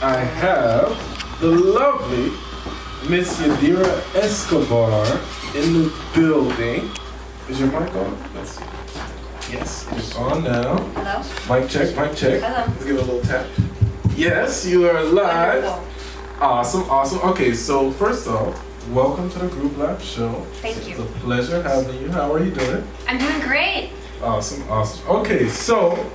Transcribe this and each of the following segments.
I have the lovely Miss Yadira Escobar in the building. Is your mic on? Let's see. Yes, it's on now. Hello? Mic check, mic check. Hello. Let's give it a little tap. Yes, you are live. Wonderful. Awesome. Okay, so first off, welcome to the Group Lab Show. Thank It's you. a pleasure having you. How are you doing? I'm doing great. Awesome. Okay, so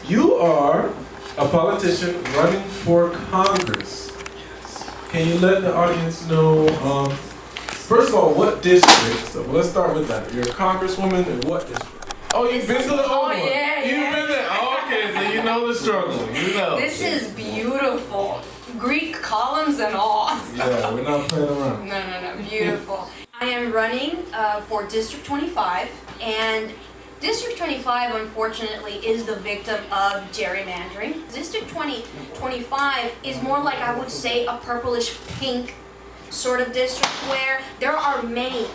you are a politician running for Congress. Can you let the audience know, first of all, what district? So let's start with that. You're a congresswoman in what district? Oh, you've been to the old one. Yeah. You've been there. Oh, okay, so you know the struggle. You know. This is beautiful. Greek columns and all. Yeah, we're not playing around. No. Beautiful. I am running for District 25, and District 25, unfortunately, is the victim of gerrymandering. District 25 is more like, I would say, a purplish pink sort of district where there are many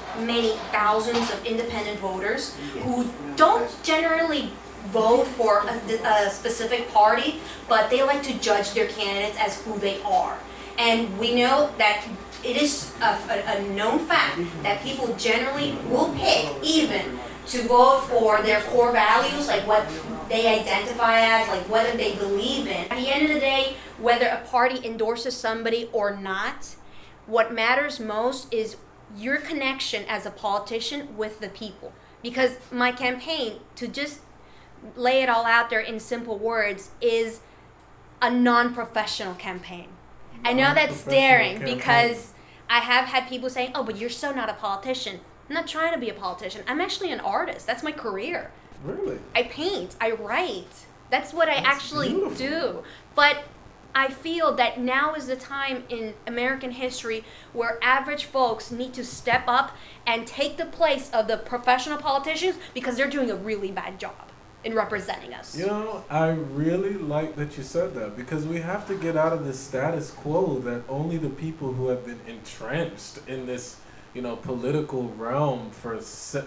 thousands of independent voters who don't generally vote for a specific party, but they like to judge their candidates as who they are. And we know that it is a known fact that people generally will pick even to vote for their core values, like what they identify as, like what they believe in. At the end of the day, whether a party endorses somebody or not, what matters most is your connection as a politician with the people. Because my campaign, to just lay it all out there in simple words, is a non-professional campaign. I know that's daring because I have had people saying, oh, but you're so not a politician. I'm not trying to be a politician. I'm actually an artist. That's my career. Really? I paint. I write. That's what I actually do. But I feel that now is the time in American history where average folks need to step up and take the place of the professional politicians because they're doing a really bad job in representing us. You know, I really like that you said that because we have to get out of this status quo that only the people who have been entrenched in this, political realm for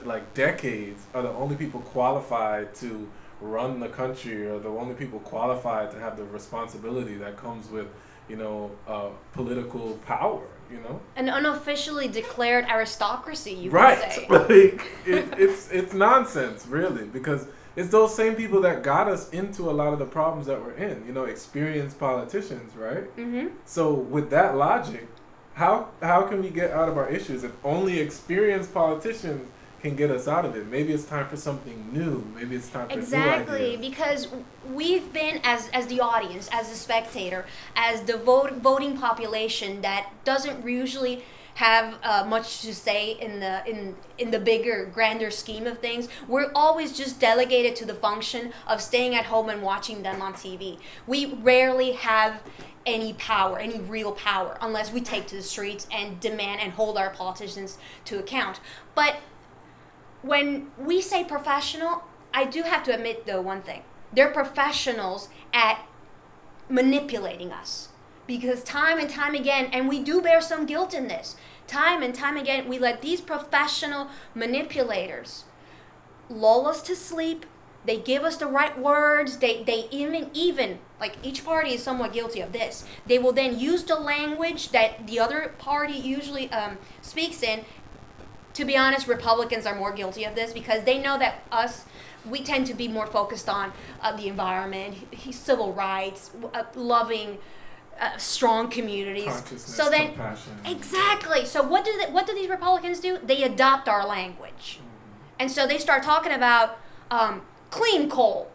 like decades are the only people qualified to run the country or the only people qualified to have the responsibility that comes with, political power, An unofficially declared aristocracy, you right. could say. Like, it's nonsense, really, because it's those same people that got us into a lot of the problems that we're in, experienced politicians, right? Mm-hmm. So with that logic, how can we get out of our issues if only experienced politicians can get us out of it? Maybe it's time for something new. Maybe it's time for new Exactly, ideas. because we've been, as the audience, as the spectator, as the voting population that doesn't usually have much to say in the bigger, grander scheme of things. We're always just delegated to the function of staying at home and watching them on TV. We rarely have any power, any real power, unless we take to the streets and demand and hold our politicians to account. But when we say professional, I do have to admit, though, one thing. They're professionals at manipulating us. Because time and time again, and we do bear some guilt in this, time and time again, we let these professional manipulators lull us to sleep. They give us the right words. They even, like each party is somewhat guilty of this. They will then use the language that the other party usually speaks in. To be honest, Republicans are more guilty of this because they know that we tend to be more focused on the environment, civil rights, loving strong communities. Consciousness, so then, compassion. exactly. So what do these Republicans do? They adopt our language, and so they start talking about clean coal.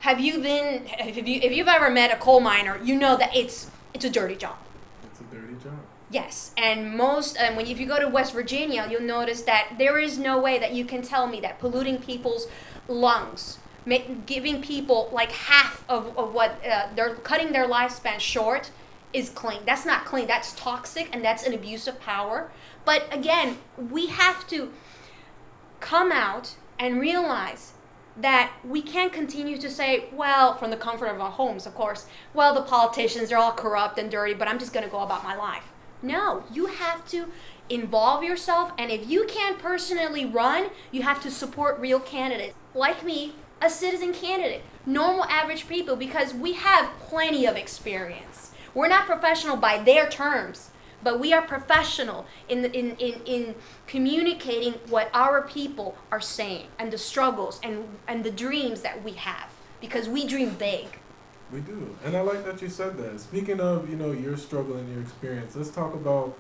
If you've ever met a coal miner, you know that it's a dirty job. It's a dirty job. Yes, and if you go to West Virginia, you'll notice that there is no way that you can tell me that polluting people's lungs, giving people like half of what they're cutting their lifespan short, is clean. That's not clean. That's toxic, and that's an abuse of power. But again, we have to come out and realize that we can't continue to say, well, from the comfort of our homes, of course, well, the politicians are all corrupt and dirty, but I'm just going to go about my life. No, you have to involve yourself, and if you can't personally run, you have to support real candidates. Like me, a citizen candidate, normal average people, because we have plenty of experience. We're not professional by their terms, but we are professional in communicating what our people are saying and the struggles and the dreams that we have, because we dream big. We do. And I like that you said that. Speaking of, your struggle and your experience, let's talk about,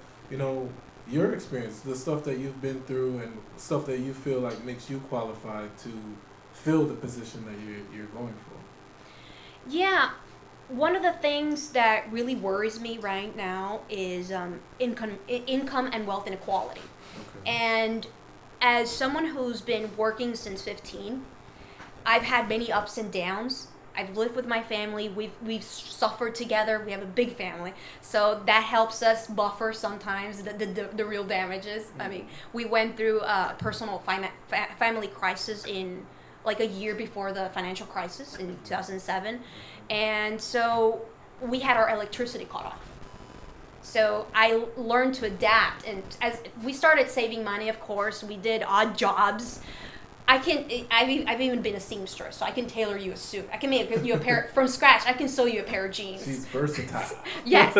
your experience, the stuff that you've been through and stuff that you feel like makes you qualified to fill the position that you're going for. Yeah. One of the things that really worries me right now is income and wealth inequality. Okay. And as someone who's been working since 15, I've had many ups and downs. I've lived with my family. We've suffered together. We have a big family, so that helps us buffer sometimes the real damages. Mm-hmm. I mean, we went through a personal family crisis in like a year before the financial crisis in 2007, and so we had our electricity cut off. So I learned to adapt, and as we started saving money, of course, we did odd jobs. I've even been a seamstress, so I can tailor you a suit. I can make you a pair from scratch. I can sew you a pair of jeans. She's versatile. Yes.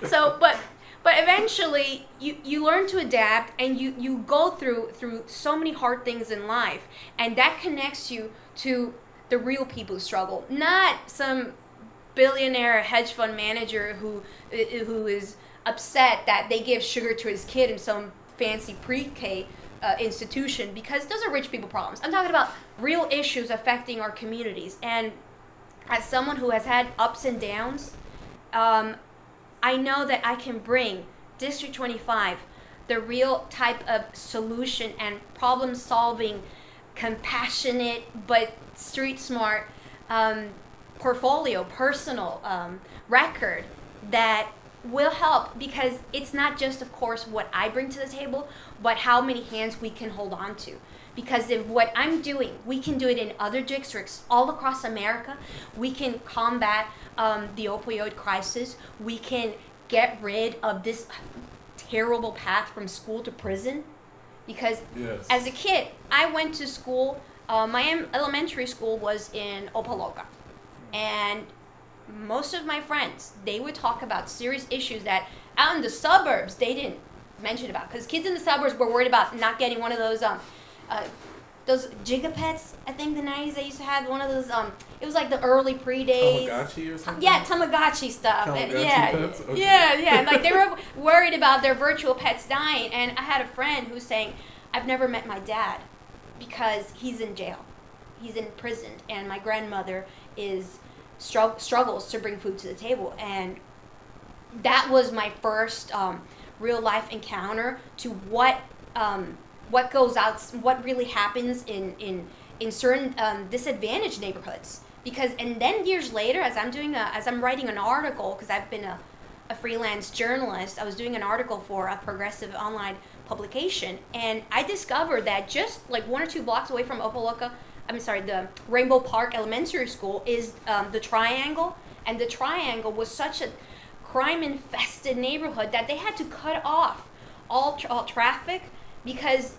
So, but eventually you learn to adapt, and you go through so many hard things in life, and that connects you to the real people who struggle, not some billionaire hedge fund manager who is upset that they give sugar to his kid in some fancy pre-K institution, because those are rich people problems. I'm talking about real issues affecting our communities. And as someone who has had ups and downs, I know that I can bring District 25 the real type of solution and problem solving, compassionate but street smart portfolio, personal record that will help, because it's not just, of course, what I bring to the table, but how many hands we can hold on to. Because if what I'm doing, we can do it in other districts all across America. We can combat the opioid crisis. We can get rid of this terrible path from school to prison. Because as a kid, I went to school, my elementary school was in Opaloka. And most of my friends, they would talk about serious issues that out in the suburbs they didn't mention about, because kids in the suburbs were worried about not getting one of those gigapets. I think the 90s they used to have one of those. It was like the early pre-days. Tamagotchi or something. Yeah, Tamagotchi stuff. Pets? Okay. Yeah. Like they were worried about their virtual pets dying. And I had a friend who was saying, "I've never met my dad because he's in jail, he's in prison, and my grandmother is." Struggles to bring food to the table." And that was my first real life encounter to what goes out, what really happens in certain disadvantaged neighborhoods. Because, and then years later, as I'm writing an article, because I've been a freelance journalist, I was doing an article for a progressive online publication, and I discovered that just like 1 or 2 blocks away from the Rainbow Park Elementary School is the Triangle, and the Triangle was such a crime-infested neighborhood that they had to cut off all traffic, because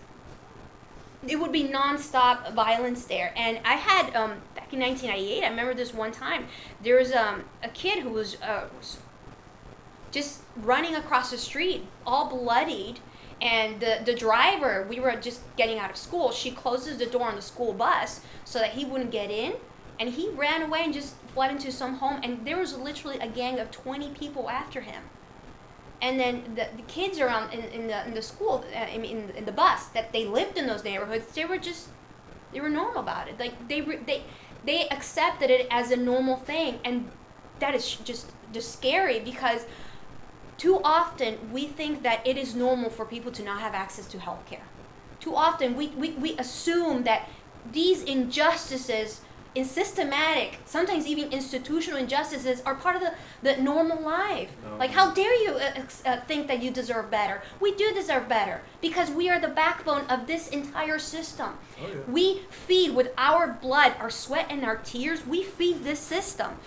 it would be non-stop violence there. And I had, back in 1998, I remember this one time, there was a kid who was just running across the street, all bloodied. And the driver, we were just getting out of school, she closes the door on the school bus so that he wouldn't get in, and he ran away and just fled into some home, and there was literally a gang of 20 people after him. And then the kids around in the school, in the bus, that they lived in those neighborhoods, they were normal about it. Like they accepted it as a normal thing, and that is just scary, because too often we think that it is normal for people to not have access to health care. Too often we assume that these injustices, in systematic, sometimes even institutional injustices, are part of the normal life. No. Like, how dare you think that you deserve better? We do deserve better, because we are the backbone of this entire system. Oh, yeah. We feed with our blood, our sweat, and our tears. We feed this system.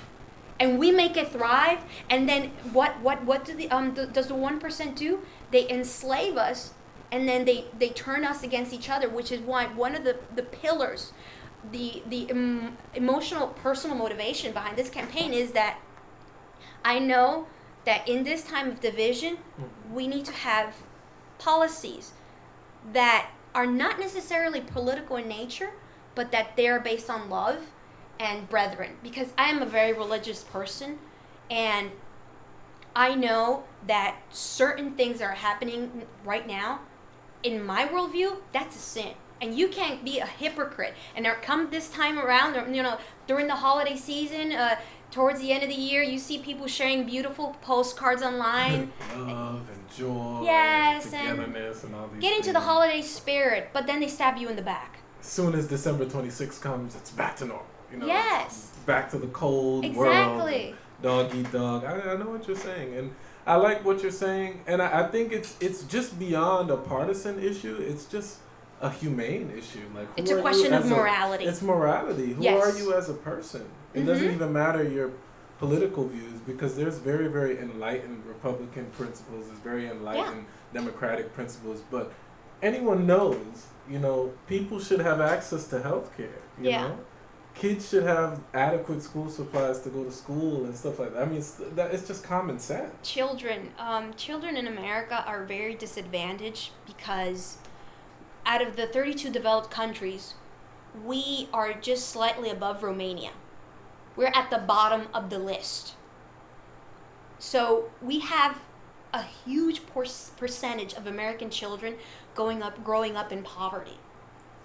And we make it thrive, and then what do does the 1% do? They enslave us, and then they turn us against each other, which is why one of the pillars emotional personal motivation behind this campaign is that I know that in this time of division, we need to have policies that are not necessarily political in nature, but that they are based on love and brethren. Because I am a very religious person, and I know that certain things that are happening right now, in my worldview, that's a sin. And you can't be a hypocrite. And there come this time around, during the holiday season, towards the end of the year, you see people sharing beautiful postcards online. Love and joy, yes, togetherness, and all these get into things. the holiday spirit, but then they stab you in the back. As soon as December 26th comes, it's back to normal. Yes. Back to the cold world. Exactly. Dog eat dog. I know what you're saying, and I like what you're saying, and I think it's just beyond a partisan issue. It's just a humane issue. Like, it's a question of morality. It's morality. Who yes. are you as a person? It doesn't even matter your political views, because there's very, very enlightened Republican principles. There's very enlightened Democratic principles. But anyone knows, people should have access to health care. You know? Kids should have adequate school supplies to go to school and stuff like that. I mean, it's just common sense. Children in America are very disadvantaged because out of the 32 developed countries, we are just slightly above Romania. We're at the bottom of the list. So we have a huge percentage of American children growing up in poverty.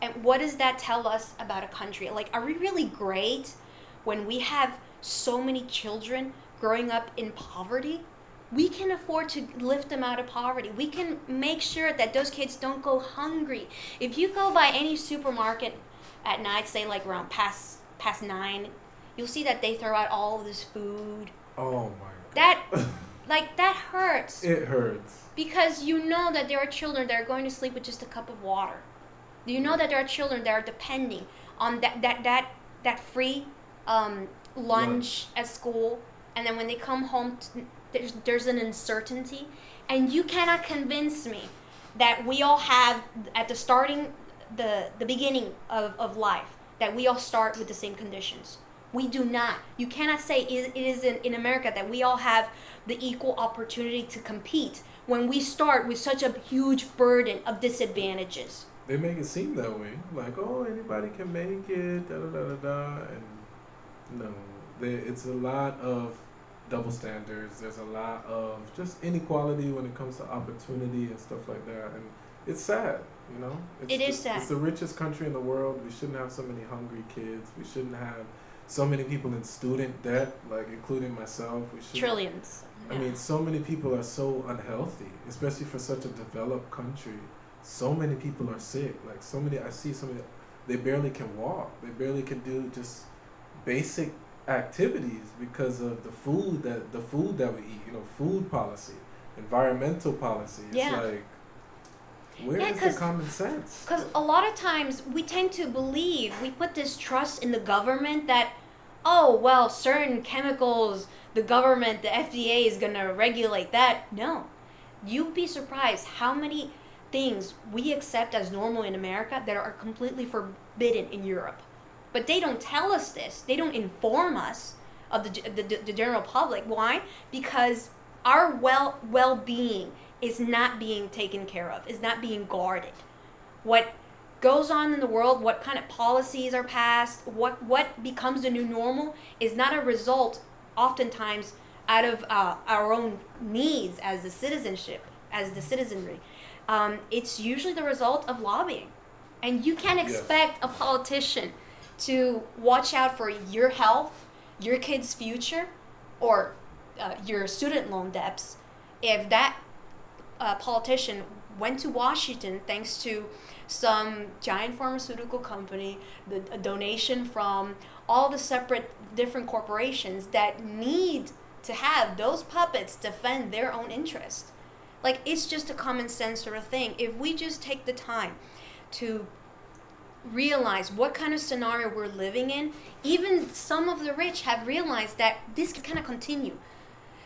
And what does that tell us about a country? Like, are we really great when we have so many children growing up in poverty? We can afford to lift them out of poverty. We can make sure that those kids don't go hungry. If you go by any supermarket at night, say like around past 9, you'll see that they throw out all of this food. Oh my God. That hurts. It hurts. Because you know that there are children that are going to sleep with just a cup of water. You know that there are children that are depending on that free lunch at school, and then when they come home, there's an uncertainty, and you cannot convince me that we all have at the beginning of life, that we all start with the same conditions. We do not. You cannot say it is in America that we all have the equal opportunity to compete when we start with such a huge burden of disadvantages. They make it seem that way, like, oh, anybody can make it, da da da da da, and no, it's a lot of double standards. There's a lot of just inequality when it comes to opportunity and stuff like that, and it's sad, It is sad. It's the richest country in the world. We shouldn't have so many hungry kids. We shouldn't have so many people in student debt, like including myself. We should Trillions. I mean, so many people are so unhealthy, especially for such a developed country. So many people are sick. Like, I see so many, they barely can walk. They barely can do just basic activities because of the food that we eat. Food policy, environmental policy. It's like, where is the common sense? Because a lot of times we tend to believe, we put this trust in the government that, oh, well, certain chemicals, the government, the FDA is going to regulate that. No. You'd be surprised how many things we accept as normal in America that are completely forbidden in Europe. But they don't tell us this. They don't inform us of the general public. Why? Because our well-being is not being taken care of, is not being guarded. What goes on in the world, what kind of policies are passed, what becomes the new normal is not a result, oftentimes, out of our own needs as the citizenry. It's usually the result of lobbying. And you can't expect a politician to watch out for your health, your kid's future, or your student loan debts if that politician went to Washington thanks to some giant pharmaceutical company, a donation from all the separate different corporations that need to have those puppets defend their own interest. Like, it's just a common sense sort of thing. If we just take the time to realize what kind of scenario we're living in, even some of the rich have realized that this can kind of continue.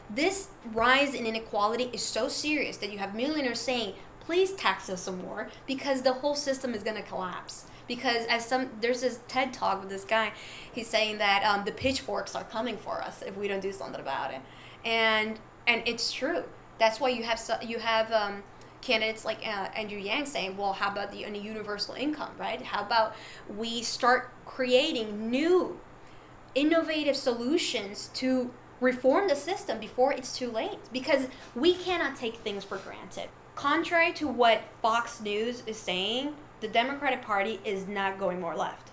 This rise in inequality is so serious that you have millionaires saying, please tax us some more, because the whole system is going to collapse. because there's this TED talk with this guy. He's saying that the pitchforks are coming for us if we don't do something about it, and it's true. That's why you have candidates like Andrew Yang saying, well, how about the universal income, right? How about we start creating new, innovative solutions to reform the system before it's too late? Because we cannot take things for granted. Contrary to what Fox News is saying, the Democratic Party is not going more left.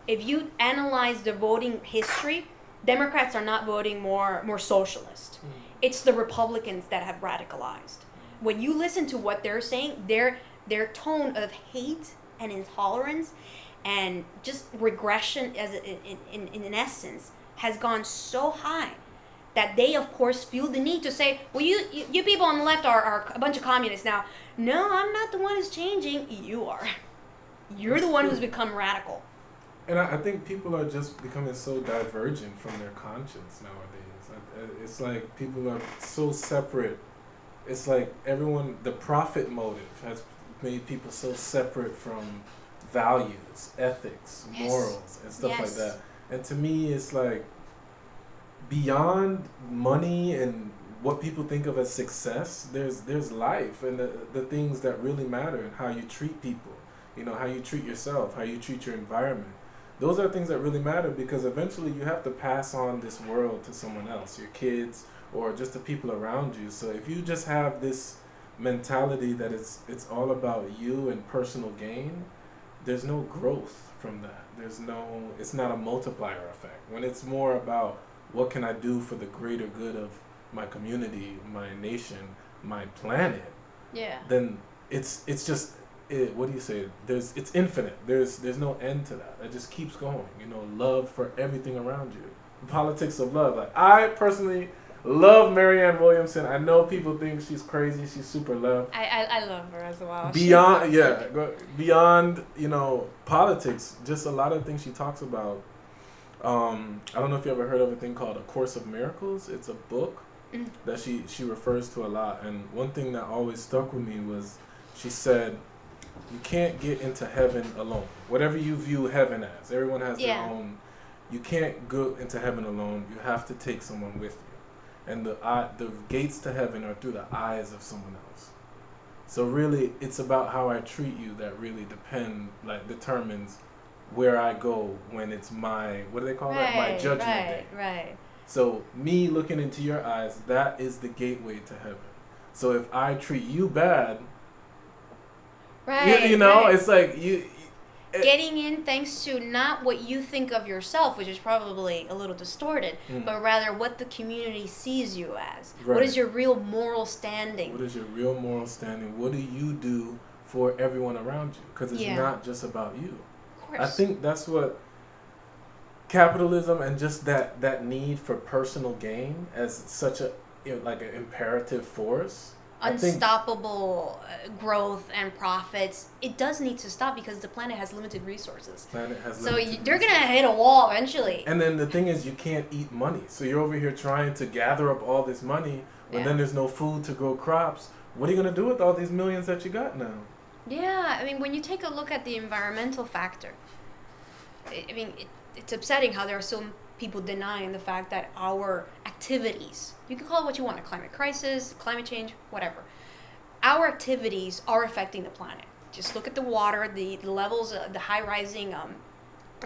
If you analyze the voting history, Democrats are not voting more socialist. It's the Republicans that have radicalized. When you listen to what they're saying, their tone of hate and intolerance and just regression as in essence has gone so high that they of course feel the need to say, well, you people on the left are a bunch of communists now. No, I'm not the one who's changing. You are. You're the one who's become radical. And I think people are just becoming so divergent from their conscience nowadays. It's like people are so separate. It's like the profit motive has made people so separate from values, ethics, morals, and stuff like that. And to me, it's like beyond money and what people think of as success, there's life and the things that really matter and how you treat people, how you treat yourself, how you treat your environment. Those are things that really matter, because eventually you have to pass on this world to someone else, your kids, or just the people around you. So if you just have this mentality that it's all about you and personal gain, there's no growth from that. It's not a multiplier effect. When it's more about what can I do for the greater good of my community, my nation, my planet, then it's just what do you say? It's infinite. There's no end to that. It just keeps going. Love for everything around you. The politics of love. Like, I personally love Marianne Williamson. I know people think she's crazy. She's super loved. I love her as well. Beyond politics, just a lot of things she talks about. I don't know if you ever heard of a thing called A Course of Miracles. It's a book that she refers to a lot. And one thing that always stuck with me was she said, you can't get into heaven alone. Whatever you view heaven as, everyone has their own. You can't go into heaven alone. You have to take someone with you. And the gates to heaven are through the eyes of someone else. So really, it's about how I treat you that really determines where I go when it's my, what do they call that? My judgment day. Right. So me looking into your eyes, that is the gateway to heaven. So if I treat you bad, it's like getting in thanks to not what you think of yourself, which is probably a little distorted, but rather what the community sees you as. Right. What is your real moral standing? What is your real moral standing? What do you do for everyone around you? Because it's not just about you. Of course. I think that's what capitalism and just that need for personal gain as such an imperative force. Unstoppable growth and profits. It does need to stop because the planet has limited resources. They're going to hit a wall eventually. And then the thing is, you can't eat money. So you're over here trying to gather up all this money when then there's no food to grow crops. What are you going to do with all these millions that you got now? Yeah, I mean, when you take a look at the environmental factor, it's upsetting how there are so people denying the fact that our activities, you can call it what you want, a climate crisis, climate change, whatever. Our activities are affecting the planet. Just look at the water, the levels, the high rising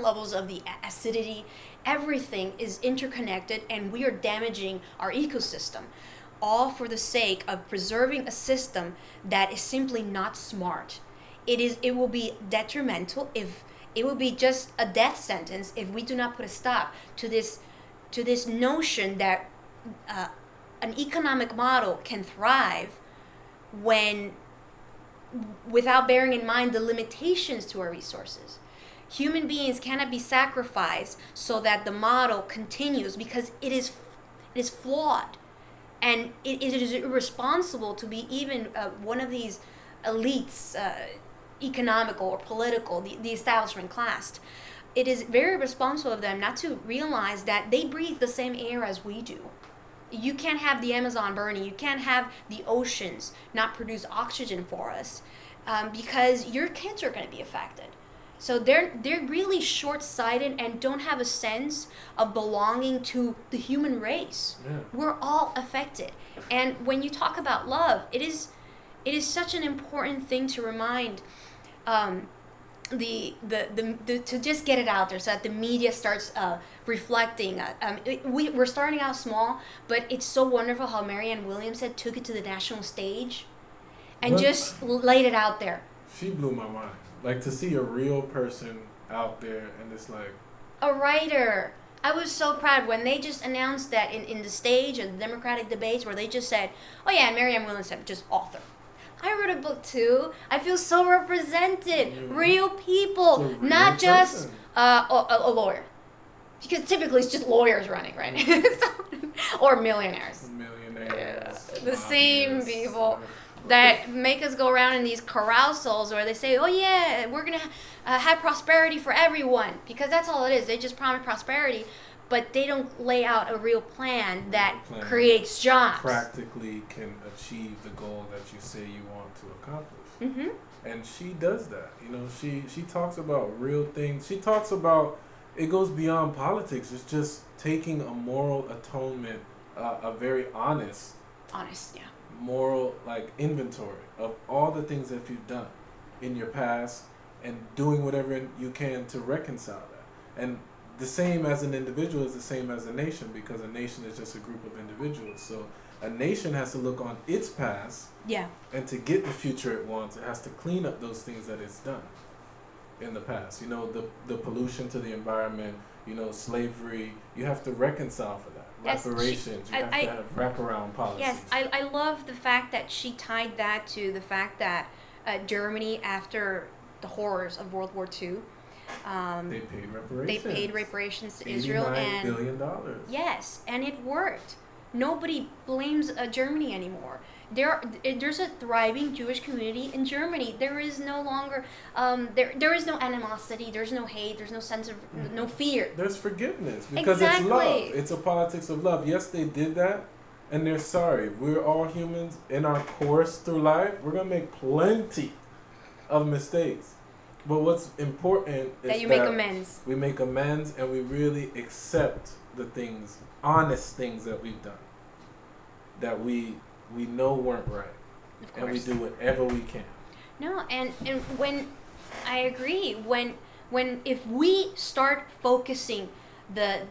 levels of the acidity. Everything is interconnected and we are damaging our ecosystem, all for the sake of preserving a system that is simply not smart. It will be detrimental if it will be just a death sentence if we do not put a stop to this notion that an economic model can thrive without bearing in mind the limitations to our resources. Human beings cannot be sacrificed so that the model continues because it is flawed, and it is irresponsible to be even one of these elites. Economical or political, the establishment class. It is very responsible of them not to realize that they breathe the same air as we do. You can't have the Amazon burning. You can't have the oceans not produce oxygen for us because your kids are going to be affected. So they're really short-sighted and don't have a sense of belonging to the human race. Yeah. We're all affected. And when you talk about love, it is such an important thing to remind to just get it out there so that the media starts reflecting. We're starting out small, but it's so wonderful how Marianne Williamson took it to the national stage and just laid it out there. She blew my mind. Like, to see a real person out there, and it's like... A writer. I was so proud when they just announced that in the stage of the Democratic debates where they just said, oh yeah, Marianne Williamson, just author. I wrote a book too. I feel so represented. Real people, real not just person. a lawyer. Because typically it's just lawyers running, right? Or millionaires. Millionaires. Yeah. The same people that make us go around in these carousels where they say, oh yeah, we're going to have prosperity for everyone. Because that's all it is. They just promise prosperity, but they don't lay out a real plan that creates jobs. Practically can achieve the goal that you say you want to accomplish. Mm-hmm. And she does that. You know, she talks about real things. She talks about, it goes beyond politics. It's just taking a moral atonement, a very honest, yeah, moral like inventory of all the things that you've done in your past and doing whatever you can to reconcile that. And the same as an individual is the same as a nation, because a nation is just a group of individuals. So a nation has to look on its past, and to get the future it wants, it has to clean up those things that it's done in the past. You know, the pollution to the environment, you know, slavery. You have to reconcile for that. Reparations. You have to have wraparound policies. Yes, I love the fact that she tied that to the fact that Germany, after the horrors of World War II, they paid reparations. They paid reparations to Israel, and $89 billion. Yes, and it worked. Nobody blames Germany anymore. There's a thriving Jewish community in Germany. There is no longer there is no animosity. There's no hate. There's no sense of no fear. There's forgiveness because it's love. It's a politics of love. Yes, they did that, and they're sorry. We're all humans. In our course through life, we're gonna make plenty of mistakes. But what's important is that make amends. We make amends, and we really accept the things, honest things that we've done, that we know weren't right, and we do whatever we can. No, and when I agree, when if we start focusing the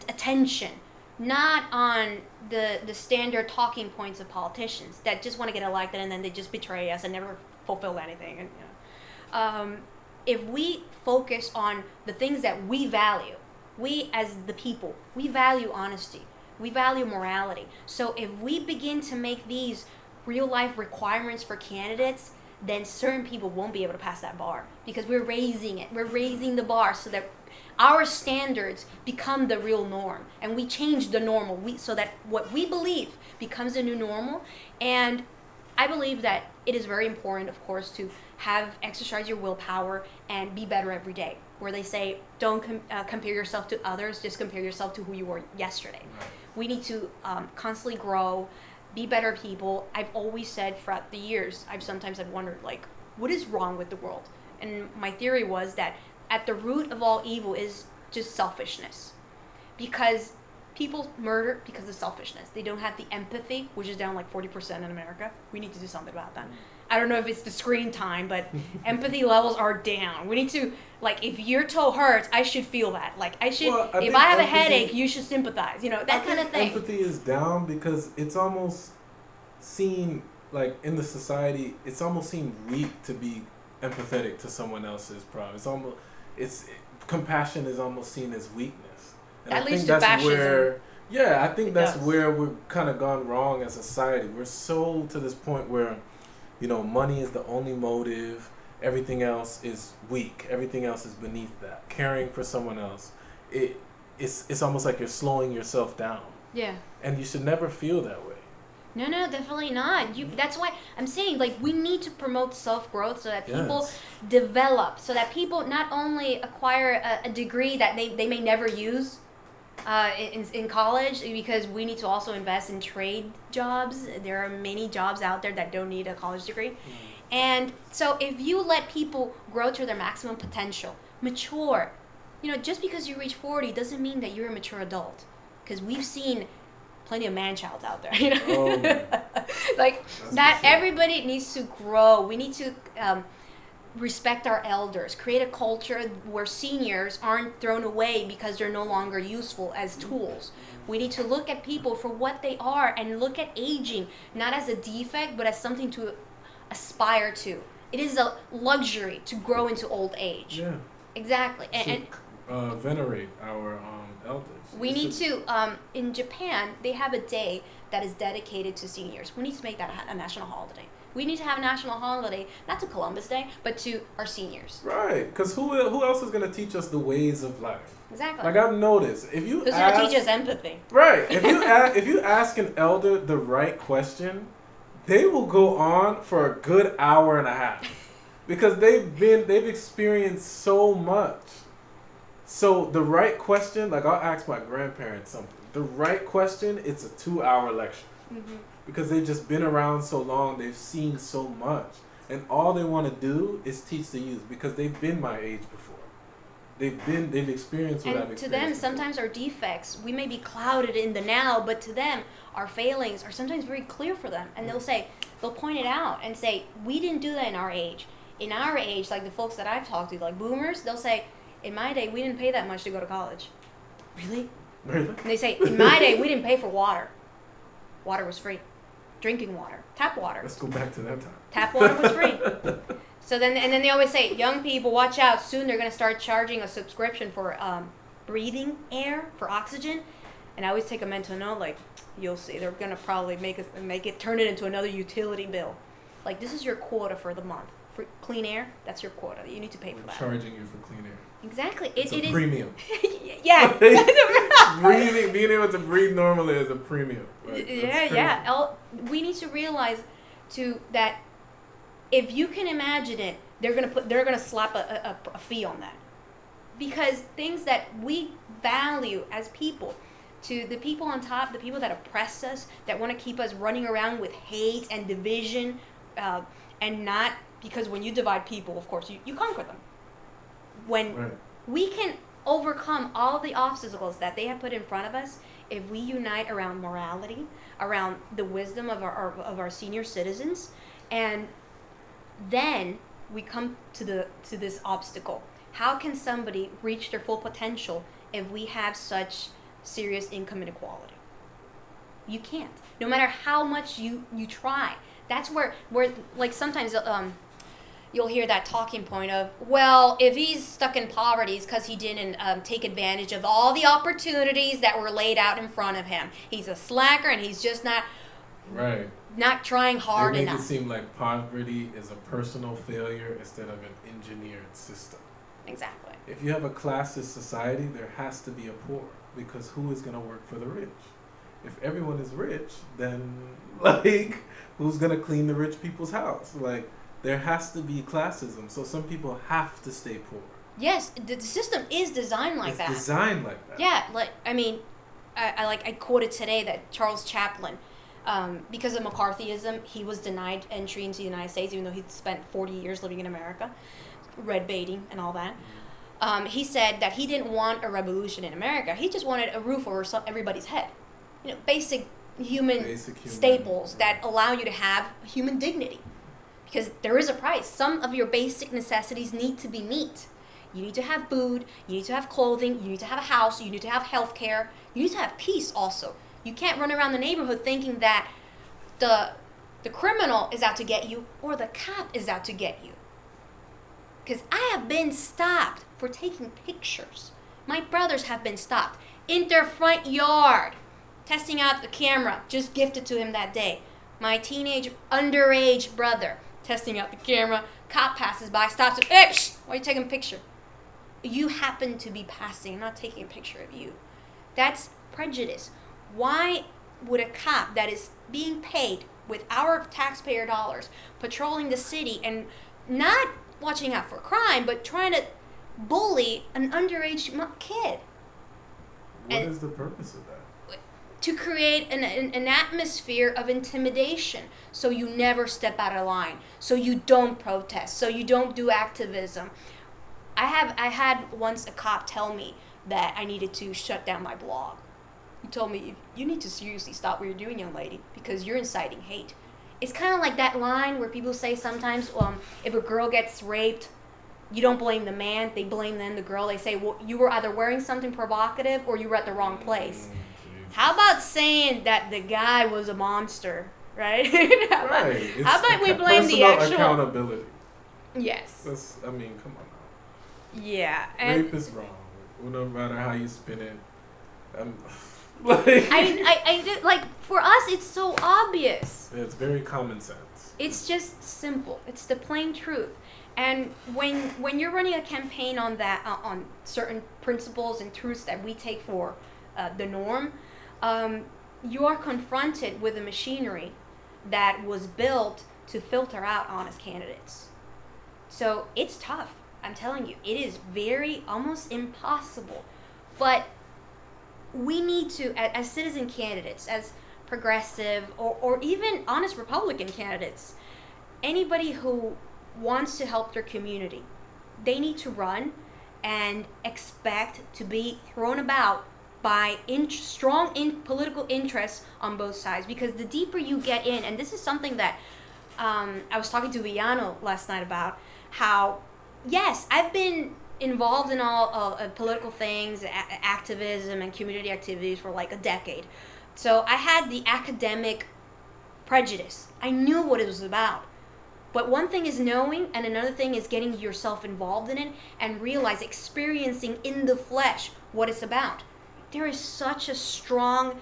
attention not on the standard talking points of politicians that just want to get elected and then they just betray us and never fulfill anything, and if we focus on the things that we value, we as the people, we value honesty. We value morality. So if we begin to make these real life requirements for candidates, then certain people won't be able to pass that bar because we're raising it. We're raising the bar so that our standards become the real norm, and we change the normal so that what we believe becomes the new normal. And I believe that it is very important, of course, to exercise your willpower and be better every day. Where they say, don't compare yourself to others, just compare yourself to who you were yesterday. Right. We need to constantly grow, be better people. I've always said throughout the years, sometimes I've wondered, like, what is wrong with the world? And my theory was that at the root of all evil is just selfishness. Because people murder because of selfishness. They don't have the empathy, which is down like 40% in America. We need to do something about that. I don't know if it's the screen time, but empathy levels are down. We need to, like, if your toe hurts, I should feel that. Like, if I have a headache, you should sympathize. You know, that kind of thing. Empathy is down because it's almost seen, like, in the society, it's almost seen weak to be empathetic to someone else's problem. Compassion is almost seen as weakness. And that leads to fascism. I think that's where we've kind of gone wrong as a society. We're so to this point where, you know, money is the only motive. Everything else is weak. Everything else is beneath that. Caring for someone else, it's almost like you're slowing yourself down. Yeah. And you should never feel that way. No, definitely not. That's why I'm saying, like, we need to promote self-growth so that people develop, so that people not only acquire a degree that they may never use, in college, because we need to also invest in trade jobs. There are many jobs out there that don't need a college degree. And so if you let people grow to their maximum potential, mature, just because you reach 40 doesn't mean that you're a mature adult. Because we've seen plenty of man-childs out there, like That's not for sure. everybody needs to grow. We need to respect our elders, create a culture where seniors aren't thrown away because they're no longer useful as tools. We need to look at people for what they are and look at aging not as a defect but as something to aspire to. It is a luxury to grow into old age. Yeah. Exactly. And Venerate our elders. we need to, in Japan, they have a day that is dedicated to seniors. We need to make that a national holiday. We need to have a national holiday, not to Columbus Day, but to our seniors. Right, because who else is going to teach us the ways of life? Exactly. Like I've noticed, if you Who's going to teach us empathy? Right, if you ask an elder the right question, they will go on for a good hour and a half because they've experienced so much. So the right question, like I'll ask my grandparents something. The right question, it's a 2-hour lecture. Mm-hmm. Because they've just been around so long, they've seen so much. And all they want to do is teach the youth because they've been my age before. They've experienced what I've And experienced. to them, before. sometimes our defects, we may be clouded in the now, but to them, our failings are sometimes very clear for them. And they'll point it out and say, we didn't do that in our age. In our age, like the folks that I've talked to, like boomers, they'll say, in my day, we didn't pay that much to go to college. Really? Really? And they say, in my day, we didn't pay for water. Water was free. Drinking water, tap water. Let's go back to that time. Tap water was free. So then they always say, young people, watch out. Soon they're going to start charging a subscription for breathing air, for oxygen. And I always take a mental note, like, you'll see. They're going to probably turn it into another utility bill. Like, this is your quota for the month. For clean air, that's your quota. You need to pay for that. Charging you for clean air. Exactly. It's It a is. premium. Yeah. Being able to breathe normally is a premium. Right? Yeah. We need to realize that if you can imagine it, they're gonna slap a fee on that, because things that we value as people, to the people on top, the people that oppress us, that want to keep us running around with hate and division, and not, because when you divide people, of course you conquer them. When we can overcome all the obstacles that they have put in front of us, if we unite around morality, around the wisdom of our senior citizens, and then we come to this obstacle. How can somebody reach their full potential if we have such serious income inequality? You can't. No matter how much you try. That's where like sometimes you'll hear that talking point of, well, if he's stuck in poverty, it's because he didn't take advantage of all the opportunities that were laid out in front of him. He's a slacker and he's just not trying hard they make enough. it seem like poverty is a personal failure instead of an engineered system. Exactly. If you have a classist society, there has to be a poor, because who is going to work for the rich? If everyone is rich, then like who's going to clean the rich people's house? Like, there has to be classism, so some people have to stay poor. Yes, the system is designed like that. It's designed like that. Yeah, like I mean, I quoted today that Charles Chaplin, because of McCarthyism, he was denied entry into the United States, even though he'd spent 40 years living in America, red baiting and all that. He said that he didn't want a revolution in America. He just wanted a roof over everybody's head. Basic human staples that allow you to have human dignity. Because there is a price. Some of your basic necessities need to be met. You need to have food, you need to have clothing, you need to have a house, you need to have health care, you need to have peace also. You can't run around the neighborhood thinking that the criminal is out to get you or the cop is out to get you. Because I have been stopped for taking pictures. My brothers have been stopped in their front yard, testing out the camera just gifted to him that day. My teenage underage brother testing out the camera, cop passes by, stops him, hey, psh, why are you taking a picture? You happen to be passing, I'm not taking a picture of you. That's prejudice. Why would a cop that is being paid with our taxpayer dollars, patrolling the city and not watching out for crime, but trying to bully an underage kid? What is the purpose of that? To create an atmosphere of intimidation, so you never step out of line, so you don't protest, so you don't do activism. I had once a cop tell me that I needed to shut down my blog. He told me, you need to seriously stop what you're doing, young lady, because you're inciting hate. It's kind of like that line where people say sometimes, if a girl gets raped, you don't blame the man, they blame then the girl. They say, well, you were either wearing something provocative or you were at the wrong place. How about saying that the guy was a monster, right? How about we blame the actual accountability? Yes. Come on now. Yeah. Rape is wrong, no matter how you spin it. For us, it's so obvious. It's very common sense. It's just simple. It's the plain truth. And when you're running a campaign on that, on certain principles and truths that we take for the norm, you are confronted with a machinery that was built to filter out honest candidates. So it's tough. I'm telling you, it is very, almost impossible. But we need to, as citizen candidates, as progressive or even honest Republican candidates, anybody who wants to help their community, they need to run and expect to be thrown about by strong political interests on both sides. Because the deeper you get in, and this is something that I was talking to Villano last night about, how, yes, I've been involved in all political things, activism and community activities for like a decade. So I had the academic prejudice. I knew what it was about. But one thing is knowing, and another thing is getting yourself involved in it and experiencing in the flesh what it's about. There is such a strong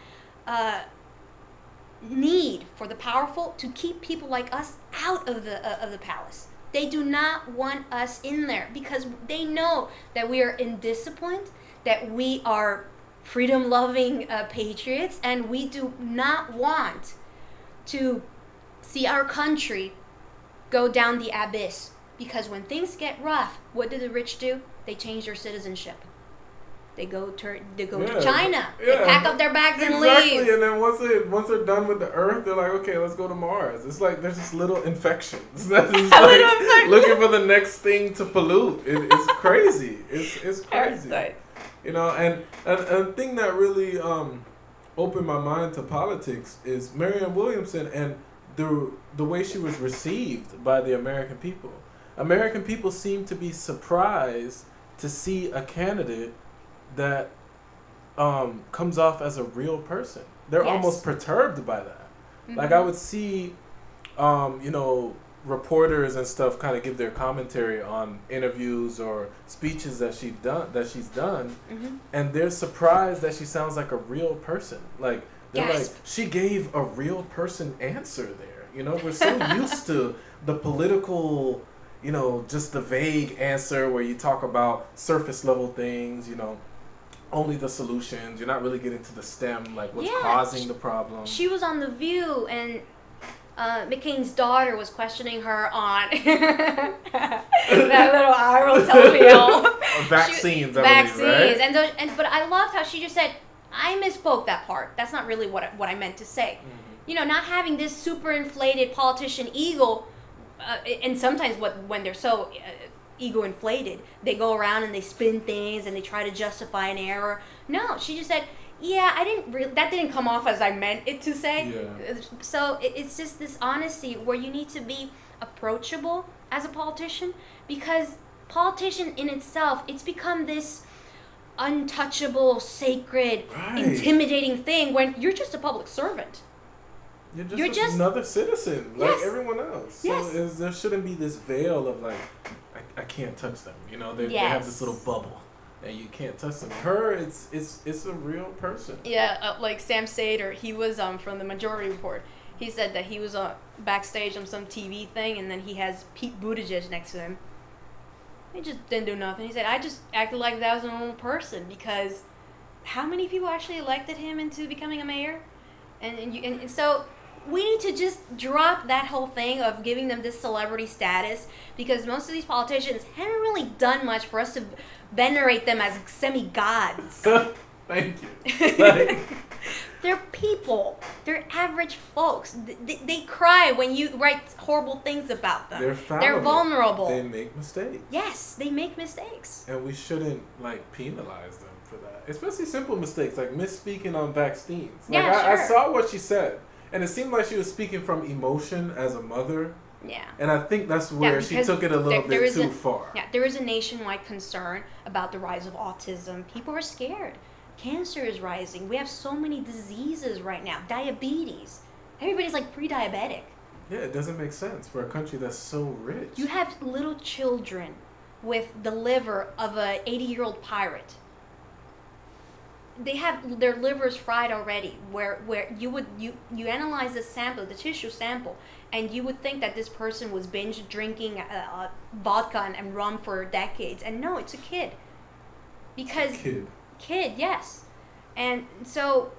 need for the powerful to keep people like us out of the palace. They do not want us in there because they know that we are indisciplined, that we are freedom-loving patriots, and we do not want to see our country go down the abyss. Because when things get rough, what do the rich do? They change their citizenship. They go to China. Yeah. They pack up their bags and exactly. leave. And then once they're done with the Earth, they're like, okay, let's go to Mars. It's like there's just little infections. That's just like looking for the next thing to pollute. It's crazy. It's crazy. You know, and a thing that really opened my mind to politics is Marianne Williamson and the way she was received by the American people. American people seem to be surprised to see a candidate that comes off as a real person. They're almost perturbed by that. Mm-hmm. Like I would see, reporters and stuff kind of give their commentary on interviews or speeches that she's done, mm-hmm. and they're surprised that she sounds like a real person. Like they're like, she gave a real person answer there. You know, we're so used to the political, just the vague answer where you talk about surface level things, only the solutions. You're not really getting to the stem, like what's causing the problem. She was on The View, and McCain's daughter was questioning her on that little viral television. Vaccines, right? But I loved how she just said, I misspoke that part. That's not really what I meant to say. Mm-hmm. Not having this super inflated politician ego, and sometimes when they're so ego inflated, they go around and they spin things and they try to justify an error. No, she just said, that didn't come off as I meant it to say. Yeah. So it's just this honesty where you need to be approachable as a politician, because politician in itself, it's become this untouchable, sacred, intimidating thing when you're just a public servant. You're just another citizen, like everyone else. Yes. So there shouldn't be this veil of like, I can't touch them. They have this little bubble, and you can't touch them. Her, it's a real person. Yeah, like Sam Sater, he was from the Majority Report. He said that he was backstage on some TV thing, and then he has Pete Buttigieg next to him. He just didn't do nothing. He said, I just acted like that was a normal person, because how many people actually elected him into becoming a mayor? And so we need to just drop that whole thing of giving them this celebrity status, because most of these politicians haven't really done much for us to venerate them as semi-gods. Thank you. Like, they're people. They're average folks. They cry when you write horrible things about them. they're fallible. They're vulnerable. They make mistakes. Yes, they make mistakes. And we shouldn't like penalize them for that. Especially simple mistakes like misspeaking on vaccines. Like Yeah, I sure. saw what she said. And it seemed like she was speaking from emotion as a mother. Yeah. And I think that's where she because took it a little there bit is too far. Yeah, there is a nationwide concern about the rise of autism. People are scared. Cancer is rising. We have so many diseases right now. Diabetes. Everybody's like pre-diabetic. Yeah, it doesn't make sense for a country that's so rich. You have little children with the liver of a 80-year-old pirate. They have their livers fried already. Where you analyze the sample, the tissue sample, and you would think that this person was binge drinking vodka and rum for decades, and no, it's a kid. Because kid, yes. And so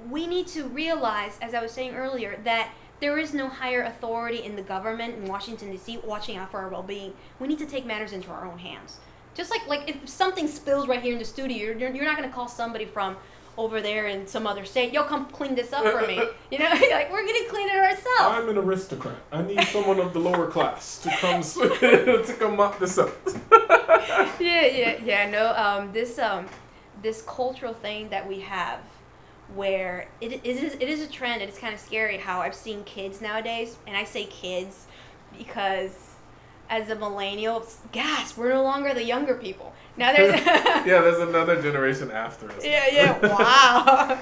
we need to realize, as I was saying earlier, that there is no higher authority in the government in Washington, D.C. watching out for our well-being. We need to take matters into our own hands. Just like if something spills right here in the studio, you're not going to call somebody from over there in some other state, yo, come clean this up for me. You know, like, we're going to clean it ourselves. I'm an aristocrat. I need someone of the lower class to come to come mop this up. No, this cultural thing that we have, where it is a trend, and it's kind of scary how I've seen kids nowadays, and I say kids because as a millennial, gasp, we're no longer the younger people. Now there's there's another generation after us. Wow.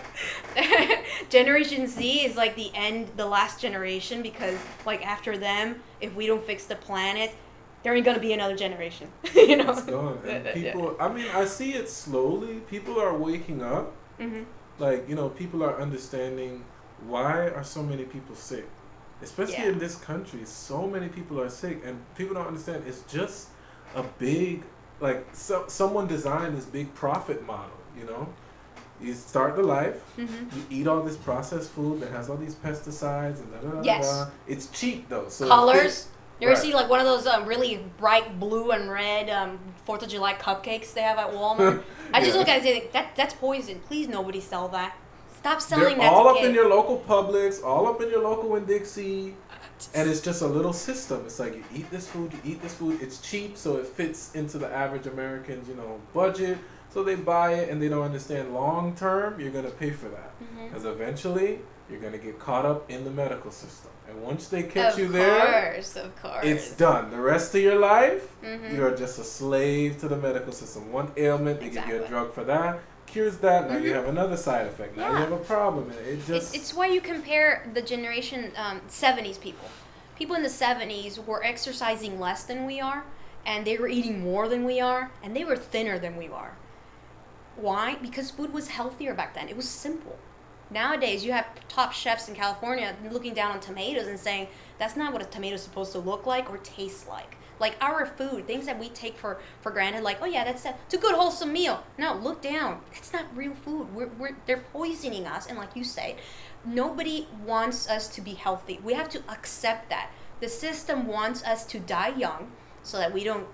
Generation Z is like the last generation, because like after them, if we don't fix the planet, there ain't gonna be another generation. You know, it's gone. And people, I mean, I see it slowly. People are waking up. Mm-hmm. Like, you know, people are understanding why are so many people sick, especially in this country. So many people are sick, and people don't understand. It's just a big, like, someone designed this big profit model. You know, you start the life, you eat all this processed food that has all these pesticides and da da da. Yes. It's cheap though. So colors. You ever see like one of those really bright blue and red 4th of July cupcakes they have at Walmart? I just look at it and say, that's poison. Please, nobody sell that. Stop selling that. All up in your local Publix, all up in your local Winn-Dixie, and it's just a little system. It's like you eat this food, it's cheap, so it fits into the average American's, you know, budget. So they buy it, and they don't understand long term you're gonna pay for that, because eventually you're gonna get caught up in the medical system. And once they catch you there, of course, it's done. The rest of your life, you're just a slave to the medical system. One ailment, they give you a drug for that, cures that, now you have another side effect. Now you have a problem. And it's why you compare the generation 70s people. People in the 70s were exercising less than we are, and they were eating more than we are, and they were thinner than we are. Why? Because food was healthier back then. It was simple. Nowadays, you have top chefs in California looking down on tomatoes and saying, that's not what a tomato is supposed to look like or taste like. Like our food, things that we take for granted, like, oh yeah, it's a good wholesome meal. No, look down. That's not real food. They're poisoning us. And like you say, nobody wants us to be healthy. We have to accept that. The system wants us to die young so that we don't,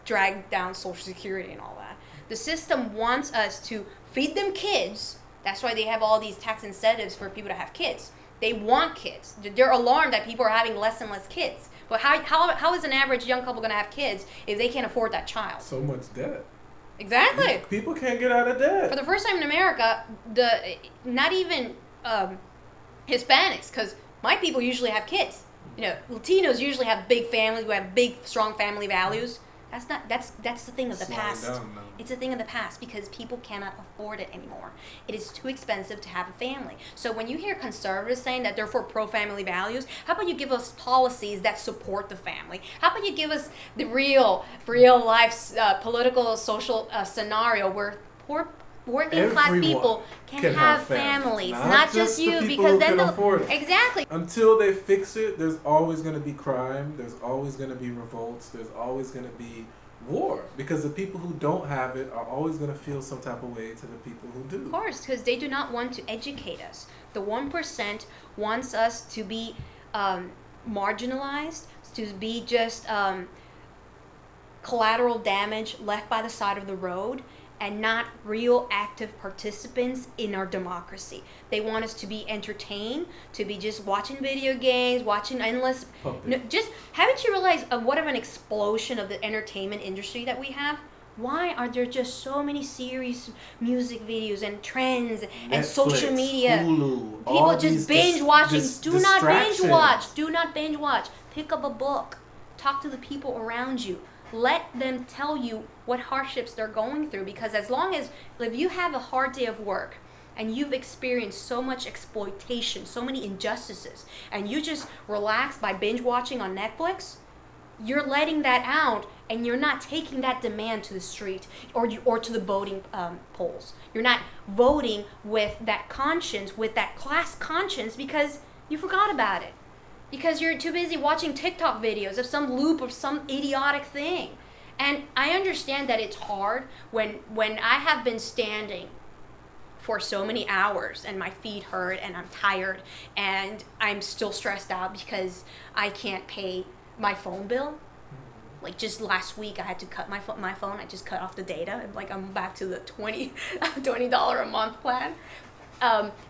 drag down Social Security and all that. The system wants us to feed them kids. That's why they have all these tax incentives for people to have kids. They want kids. They're alarmed that people are having less and less kids. But how is an average young couple going to have kids if they can't afford that child? So much debt. Exactly. People can't get out of debt. For the first time in America, not even Hispanics, because my people usually have kids. Latinos usually have big families who have big, strong family values. That's the thing of the past. It's a thing of the past because people cannot afford it anymore. It is too expensive to have a family. So when you hear conservatives saying that they're for pro-family values, how about you give us policies that support the family? How about you give us the real life political, social scenario where poor working class people can have families, not just you, the because then they'll afford it. Exactly. Until they fix it, there's always going to be crime, there's always going to be revolts, there's always going to be war, because the people who don't have it are always going to feel some type of way to the people who do. Of course, because they do not want to educate us. The 1% wants us to be marginalized, to be just collateral damage left by the side of the road. and not real active participants in our democracy. They want us to be entertained, to be just watching video games, watching endless. No, just haven't you realized what of an explosion of the entertainment industry that we have? Why are there just so many series, music videos, and trends, and social media? Hulu, people just binge watching. Do not binge watch. Do not binge watch. Pick up a book. Talk to the people around you. Let them tell you what hardships they're going through, because as long as if you have a hard day of work and you've experienced so much exploitation, so many injustices, and you just relax by binge watching on Netflix, you're letting that out, and you're not taking that demand to the street or to the voting polls. You're not voting with that conscience, with that class conscience, because you forgot about it. Because you're too busy watching TikTok videos of some loop of some idiotic thing. And I understand that it's hard when I have been standing for so many hours and my feet hurt and I'm tired and I'm still stressed out because I can't pay my phone bill. Like just last week I had to cut my phone. I just cut off the data. Like I'm back to the $20 a month plan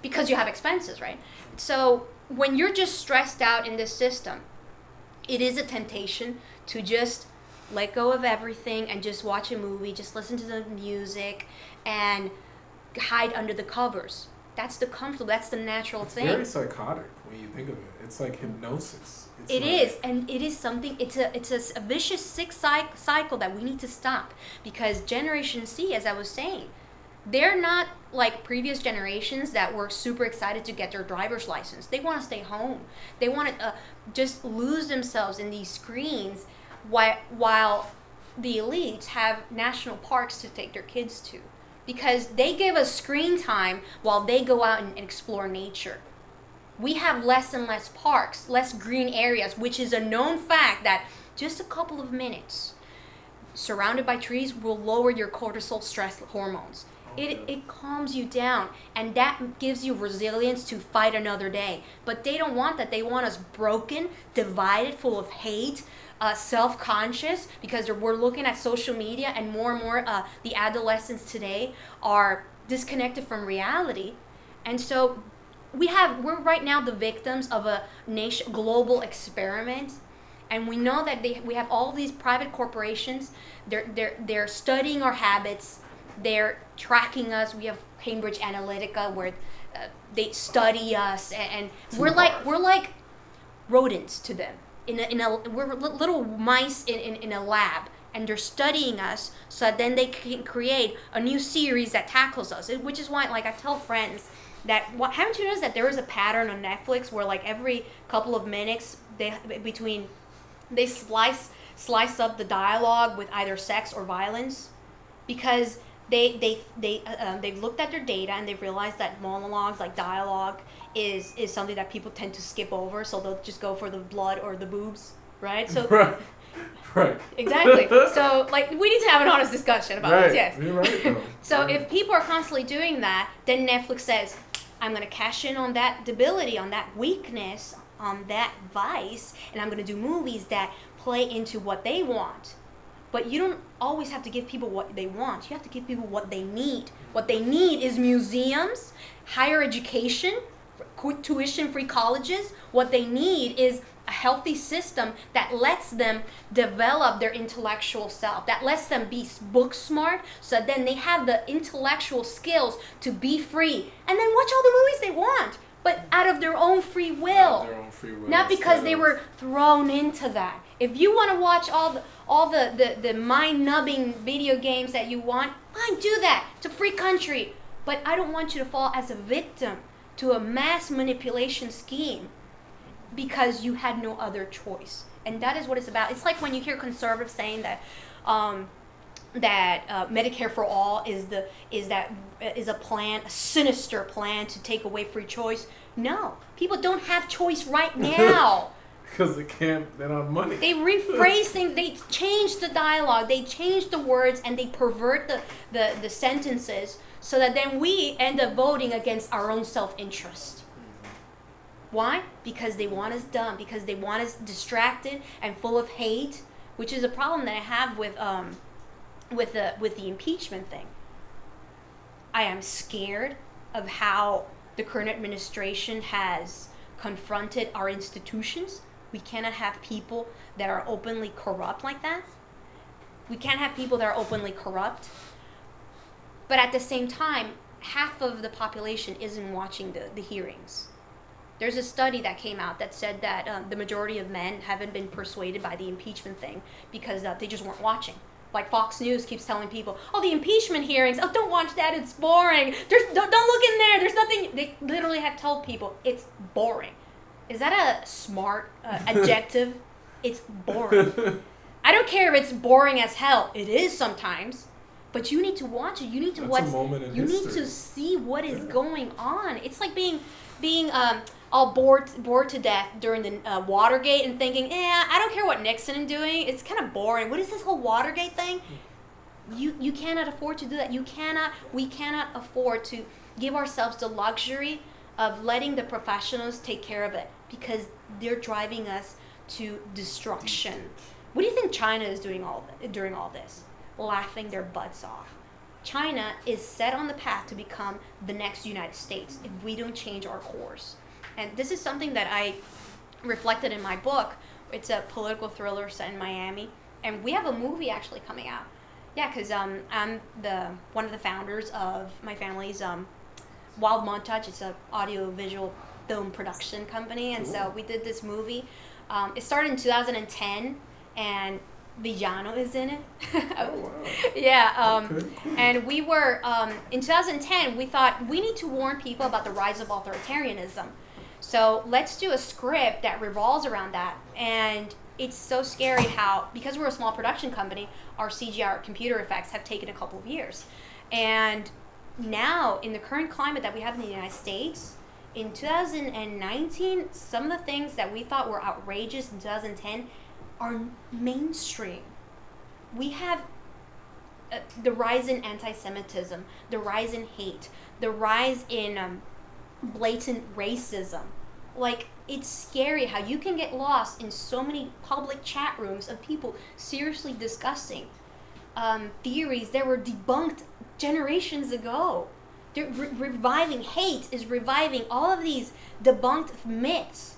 because you have expenses, right? So when you're just stressed out in this system, it is a temptation to just let go of everything and just watch a movie, just listen to the music and hide under the covers. That's the comfortable, that's the natural thing. It's very psychotic when you think of it. It's like hypnosis. It is, and it is something, it's a vicious cycle that we need to stop, because Generation C, as I was saying, they're not like previous generations that were super excited to get their driver's license. They want to stay home. They want to just lose themselves in these screens while the elites have national parks to take their kids to. Because they give us screen time while they go out and explore nature. We have less and less parks, less green areas, which is a known fact that just a couple of minutes surrounded by trees will lower your cortisol stress hormones. It calms you down, and that gives you resilience to fight another day. But they don't want that. They want us broken, divided, full of hate, self-conscious, because we're looking at social media, and more the adolescents today are disconnected from reality. And so we're right now the victims of a global experiment. And we know that we have all these private corporations. They're studying our habits. They're tracking us. We have Cambridge Analytica, where they study us, and we're like rodents to them. We're little mice in a lab, and they're studying us, so that then they can create a new series that tackles us. Which is why, like, I tell friends that haven't you noticed that there is a pattern on Netflix where like every couple of minutes they slice up the dialogue with either sex or violence, because they've looked at their data and they've realized that monologues, like dialogue, is something that people tend to skip over, so they'll just go for the blood or the boobs, right? So right. Exactly. So like we need to have an honest discussion about this. Yes. You're right, though. So if people are constantly doing that, then Netflix says, I'm going to cash in on that debility, on that weakness, on that vice, and I'm going to do movies that play into what they want. But you don't always have to give people what they want. You have to give people what they need. What they need is museums, higher education, tuition-free colleges. What they need is a healthy system that lets them develop their intellectual self, that lets them be book smart, so that then they have the intellectual skills to be free and then watch all the movies they want, but out of their own free will. Not because they were thrown into that. If you want to watch all the mind-numbing video games that you want, fine, do that. It's a free country. But I don't want you to fall as a victim to a mass manipulation scheme because you had no other choice. And that is what it's about. It's like when you hear conservatives saying that Medicare for all is a plan, a sinister plan to take away free choice. No, people don't have choice right now. Because they don't have money. They rephrase things, they change the dialogue, they change the words, and they pervert the sentences, so that then we end up voting against our own self-interest. Why? Because they want us dumb, because they want us distracted and full of hate, which is a problem that I have with the impeachment thing. I am scared of how the current administration has confronted our institutions. We cannot have people that are openly corrupt like that. We can't have people that are openly corrupt. But at the same time, half of the population isn't watching the hearings. There's a study that came out that said that the majority of men haven't been persuaded by the impeachment thing because they just weren't watching. Like Fox News keeps telling people, oh, the impeachment hearings, oh, don't watch that, it's boring. Don't look in there, there's nothing. They literally have told people it's boring. Is that a smart adjective? It's boring. I don't care if it's boring as hell. It is sometimes. But you need to watch it. You need to watch. You need to see what is going on. It's like being all bored to death during the Watergate and thinking, I don't care what Nixon is doing. It's kind of boring. What is this whole Watergate thing? You cannot afford to do that. We cannot afford to give ourselves the luxury of letting the professionals take care of it because they're driving us to destruction. What do you think China is doing during all this? Laughing their butts off. China is set on the path to become the next United States if we don't change our course. And this is something that I reflected in my book. It's a political thriller set in Miami. And we have a movie actually coming out. Yeah, because I'm one of the founders of my family's Wild Montage. It's an audio-visual film production company. And so we did this movie. It started in 2010, and Villano is in it. Oh, wow. Yeah. Okay, cool. And we were, in 2010, we thought we need to warn people about the rise of authoritarianism. So let's do a script that revolves around that. And it's so scary how, because we're a small production company, our CGI, our computer effects, have taken a couple of years. And now, in the current climate that we have in the United States, in 2019, some of the things that we thought were outrageous in 2010 are mainstream. We have the rise in anti-Semitism, the rise in hate, the rise in blatant racism. Like, it's scary how you can get lost in so many public chat rooms of people seriously discussing theories that were debunked generations ago. They're reviving hate, is reviving all of these debunked myths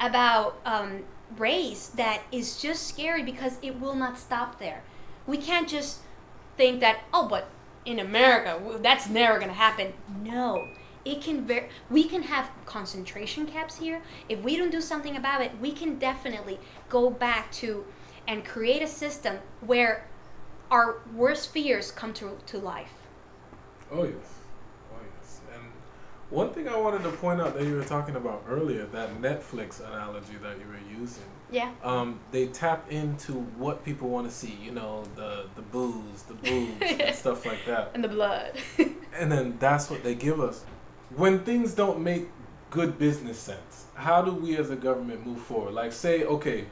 about race that is just scary because it will not stop there. We can't just think that, oh, but in America, that's never going to happen. No. We can have concentration camps here. If we don't do something about it, we can definitely go back to and create a system where our worst fears come to life. Oh, yes. And one thing I wanted to point out that you were talking about earlier, that Netflix analogy that you were using. Yeah. They tap into what people want to see, the booze, the boobs, and stuff like that. And the blood. And then that's what they give us. When things don't make good business sense, how do we as a government move forward? Like, say, okay,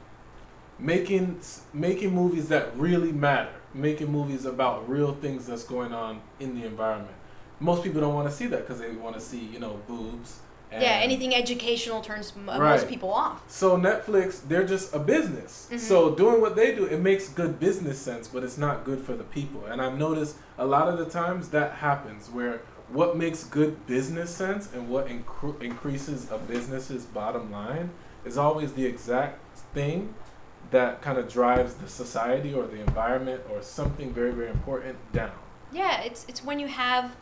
making movies that really matter, making movies about real things that's going on in the environment. Most people don't want to see that because they want to see, boobs. And anything educational turns most people off. So Netflix, they're just a business. Mm-hmm. So doing what they do, it makes good business sense, but it's not good for the people. And I've noticed a lot of the times that happens where what makes good business sense and what increases a business's bottom line is always the exact thing that kind of drives the society or the environment or something very, very important down. Yeah, it's when you have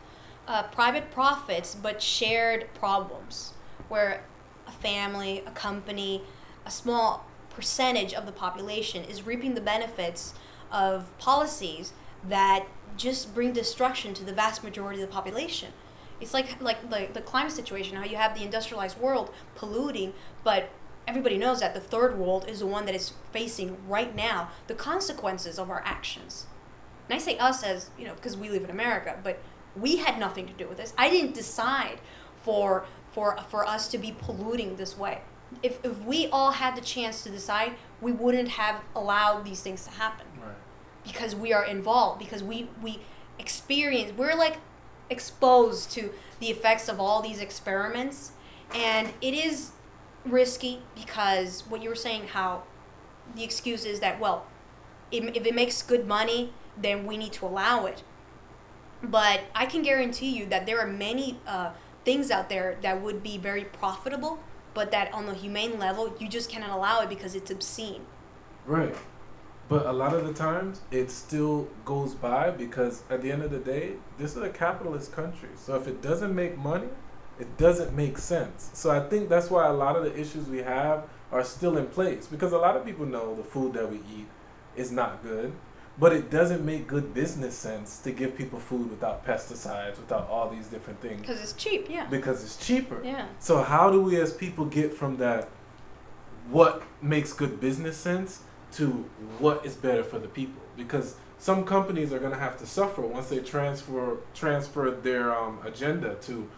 private profits but shared problems, where a family, a company, a small percentage of the population is reaping the benefits of policies that just bring destruction to the vast majority of the population. It's like the climate situation, how you have the industrialized world polluting, but everybody knows that the third world is the one that is facing right now the consequences of our actions. And I say us as, because we live in America, but we had nothing to do with this. I didn't decide for us to be polluting this way. If we all had the chance to decide, we wouldn't have allowed these things to happen. Right. Because we are involved, because we experience, we're like exposed to the effects of all these experiments. And it is risky because what you were saying, how the excuse is that, well, if it makes good money, then we need to allow it. But I can guarantee you that there are many things out there that would be very profitable, but that on the humane level, you just cannot allow it because it's obscene. Right. But a lot of the times, it still goes by because at the end of the day, this is a capitalist country. So if it doesn't make money, it doesn't make sense. So I think that's why a lot of the issues we have are still in place. Because a lot of people know the food that we eat is not good. But it doesn't make good business sense to give people food without pesticides, without all these different things. Because it's cheap, yeah. Because it's cheaper. Yeah. So how do we as people get from that, what makes good business sense, to what is better for the people? Because some companies are going to have to suffer once they transfer their agenda to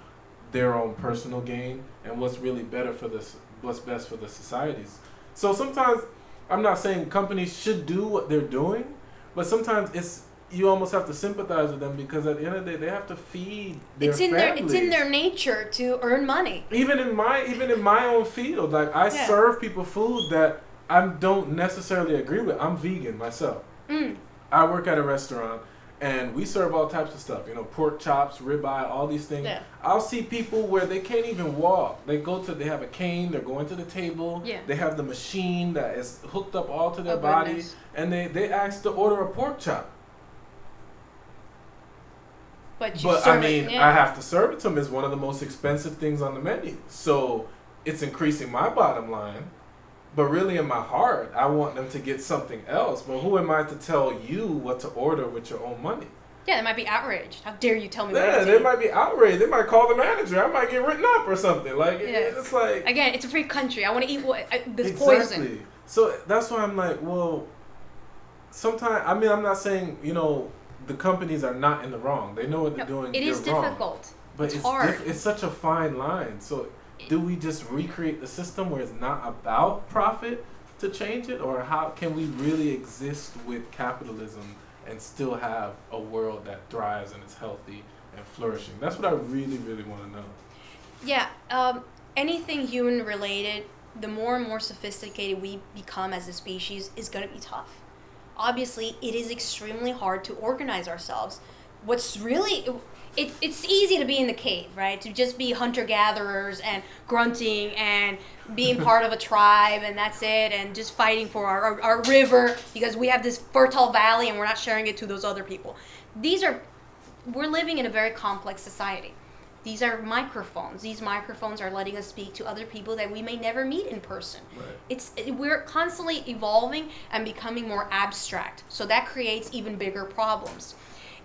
their own personal gain and what's really better for this, what's best for the societies. So sometimes, I'm not saying companies should do what they're doing, but sometimes you almost have to sympathize with them because at the end of the day they have to feed their families. It's in their nature to earn money. Even in my own field, like I serve people food that I don't necessarily agree with. I'm vegan myself. I work at a restaurant and we serve all types of stuff. Pork chops, ribeye, all these things. Yeah. I'll see people where they can't even walk. They have a cane. They're going to the table. Yeah. They have the machine that is hooked up all to their body, goodness. And they ask to order a pork chop. But I mean, I have to serve it to them. It's one of the most expensive things on the menu. So it's increasing my bottom line. But really in my heart, I want them to get something else. But who am I to tell you what to order with your own money? Yeah, they might be outraged. How dare you tell me what to do? They might be outraged. They might call the manager. I might get written up or something. It's like... Again, it's a free country. I want to eat this poison. Poison. So that's why I'm like, well, sometimes... I mean, I'm not saying, the companies are not in the wrong. They know what they're doing. It is difficult. But it's hard. It's such a fine line. So... do we just recreate the system where it's not about profit to change it? Or how can we really exist with capitalism and still have a world that thrives and is healthy and flourishing? That's what I really, really want to know. Yeah. Anything human related, the more and more sophisticated we become as a species is going to be tough. Obviously, it is extremely hard to organize ourselves. What's really... It's easy to be in the cave, right? To just be hunter-gatherers and grunting and being part of a tribe and that's it, and just fighting for our river because we have this fertile valley and we're not sharing it to those other people. We're living in a very complex society. These are microphones. These microphones are letting us speak to other people that we may never meet in person. Right. We're constantly evolving and becoming more abstract. So that creates even bigger problems.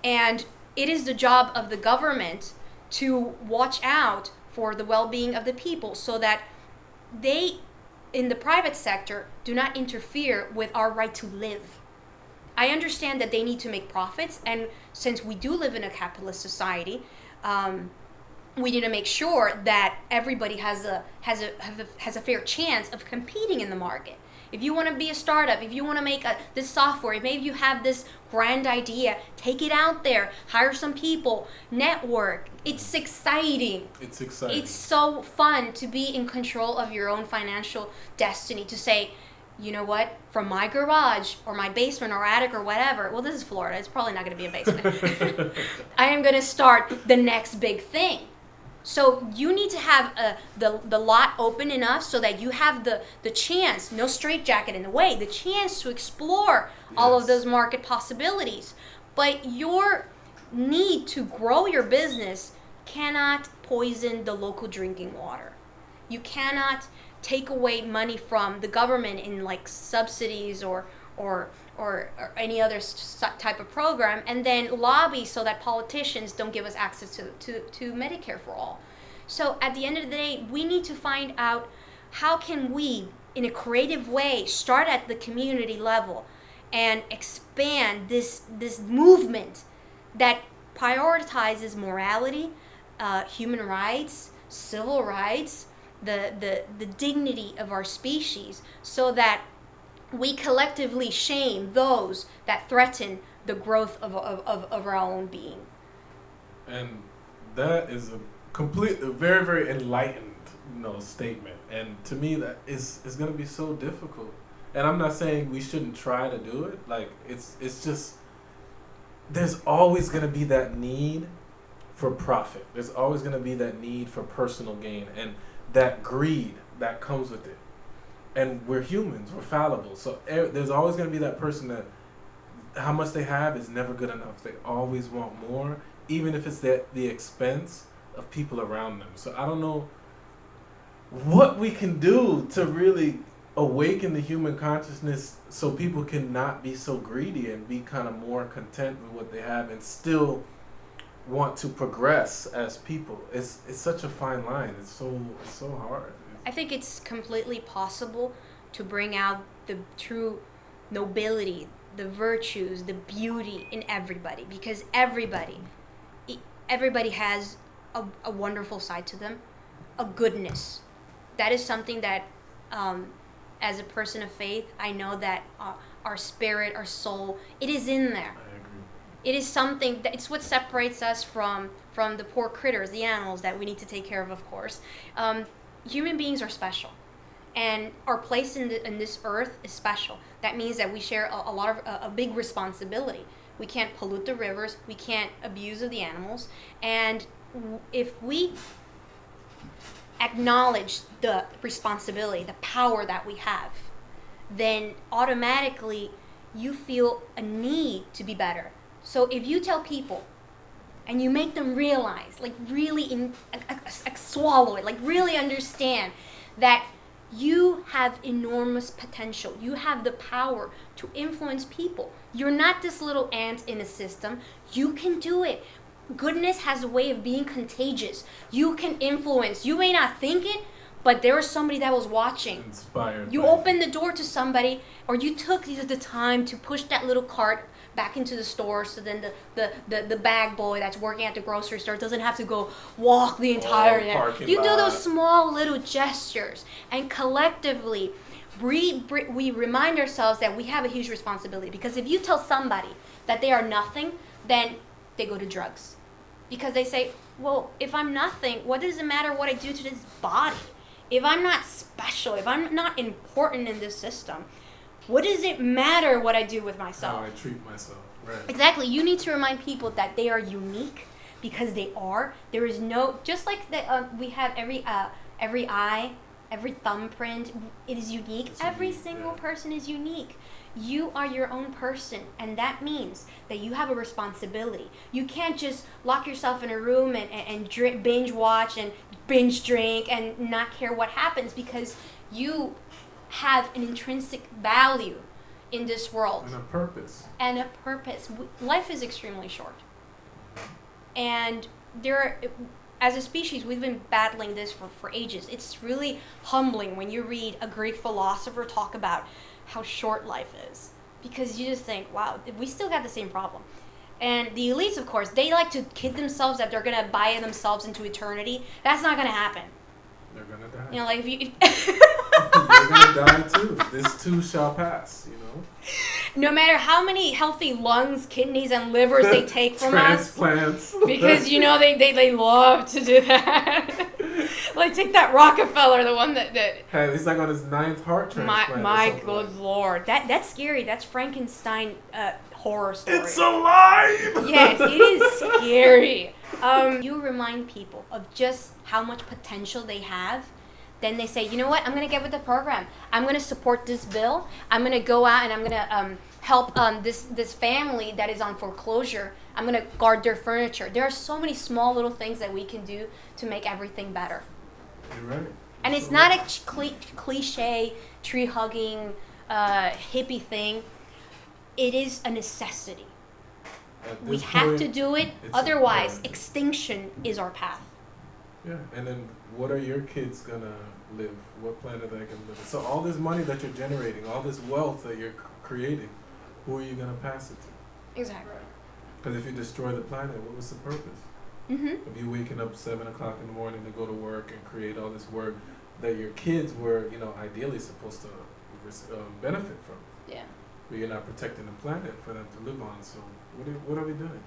And it is the job of the government to watch out for the well-being of the people so that they, in the private sector, do not interfere with our right to live. I understand that they need to make profits, and since we do live in a capitalist society, we need to make sure that everybody has a fair chance of competing in the market. If you want to be a startup, if you want to make this software, maybe you have this grand idea, take it out there, hire some people, network. It's exciting. It's exciting. It's so fun to be in control of your own financial destiny, to say, you know what, from my garage or my basement or attic or whatever, well, this is Florida, it's probably not going to be a basement. I am going to start the next big thing. So you need to have the lot open enough so that you have the chance, no straitjacket in the way, the chance to explore all of those market possibilities. But your need to grow your business cannot poison the local drinking water. You cannot take away money from the government in like subsidies or any other type of program and then lobby so that politicians don't give us access to Medicare for all. So at the end of the day, we need to find out how can we, in a creative way, start at the community level and expand this movement that prioritizes morality, human rights, civil rights, the dignity of our species, so that we collectively shame those that threaten the growth of our own being. And that is a very, very enlightened, statement. And to me, that is going to be so difficult. And I'm not saying we shouldn't try to do it. Like it's just there's always going to be that need for profit. There's always going to be that need for personal gain and that greed that comes with it. And we're humans, we're fallible. So there's always going to be that person that how much they have is never good enough. They always want more, even if it's at the expense of people around them. So I don't know what we can do to really awaken the human consciousness so people can not be so greedy and be kind of more content with what they have and still want to progress as people. It's such a fine line. It's so hard. I think it's completely possible to bring out the true nobility, the virtues, the beauty in everybody, because everybody has a wonderful side to them, a goodness. That is something that, as a person of faith, I know that our spirit, our soul, it is in there. I agree. It is something that it's what separates us from the poor critters, the animals that we need to take care of course. Human beings are special, and our place in this earth is special. That means that we share a lot of a big responsibility. We can't pollute the rivers, we can't abuse of the animals, and if we acknowledge the responsibility, the power that we have, then automatically you feel a need to be better. So if you tell people and you make them realize, like really swallow it, like really understand that you have enormous potential. You have the power to influence people. You're not this little ant in a system. You can do it. Goodness has a way of being contagious. You can influence. You may not think it, but there was somebody that was watching. Inspired. You opened the door to somebody, or you took the time to push that little cart back into the store, so then the bag boy that's working at the grocery store doesn't have to go walk the entire day. You do those small little gestures, and collectively we remind ourselves that we have a huge responsibility. Because if you tell somebody that they are nothing, then they go to drugs. Because they say, well, if I'm nothing, what does it matter what I do to this body? If I'm not special, if I'm not important in this system, what does it matter what I do with myself? How I treat myself, right. Exactly. You need to remind people that they are unique, because they are. There is no, just like we have every eye, every thumbprint, it is unique. Every single person is unique. You are your own person, and that means that you have a responsibility. You can't just lock yourself in a room and binge watch and binge drink and not care what happens, because you have an intrinsic value in this world. And a purpose. Life is extremely short. And as a species, we've been battling this for ages. It's really humbling when you read a Greek philosopher talk about how short life is, because you just think, wow, we still got the same problem. And the elites, of course, they like to kid themselves that they're going to buy themselves into eternity. That's not going to happen. They're going to die. You know, like if you... They're going to die too. This too shall pass, you know? No matter how many healthy lungs, kidneys, and livers they take from Transplants. us. Because, you know, they love to do that. Like, take that Rockefeller, the one that Hey, he's like on his 9th heart transplant. My good lord. That's scary. That's Frankenstein horror story. It's alive! Yes, it is scary. You remind people of just how much potential they have. Then they say, you know what, I'm going to get with the program. I'm going to support this bill. I'm going to go out and I'm going to help this family that is on foreclosure. I'm going to guard their furniture. There are so many small little things that we can do to make everything better. You're right. And it's not a cliche, tree-hugging, hippie thing. It is a necessity. We have to do it, otherwise extinction is our path. Yeah, and then what are your kids gonna live? What planet are they gonna live? So all this money that you're generating, all this wealth that you're creating, who are you gonna pass it to? Exactly. Because if you destroy the planet, what was the purpose? Mm-hmm. If you're waking up 7 o'clock in the morning to go to work and create all this work that your kids were, you know, ideally supposed to benefit from. Yeah. But you're not protecting the planet for them to live on. So what are we doing?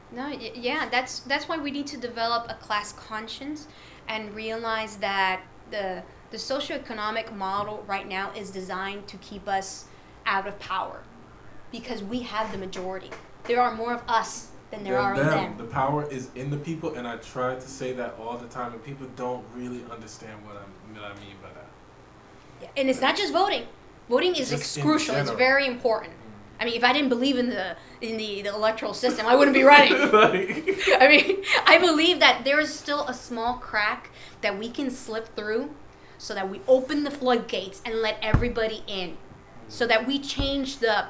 No, yeah, that's why we need to develop a class conscience and realize that the socioeconomic model right now is designed to keep us out of power, because we have the majority. there are more of us than there are of them. The power is in the people, and I try to say that all the time, and people don't really understand what I mean by that. Yeah. And it's not just voting. Voting is crucial. It's very important. I mean, if I didn't believe in the electoral system, I wouldn't be running. I mean, I believe that there is still a small crack that we can slip through, so that we open the floodgates and let everybody in, so that we change the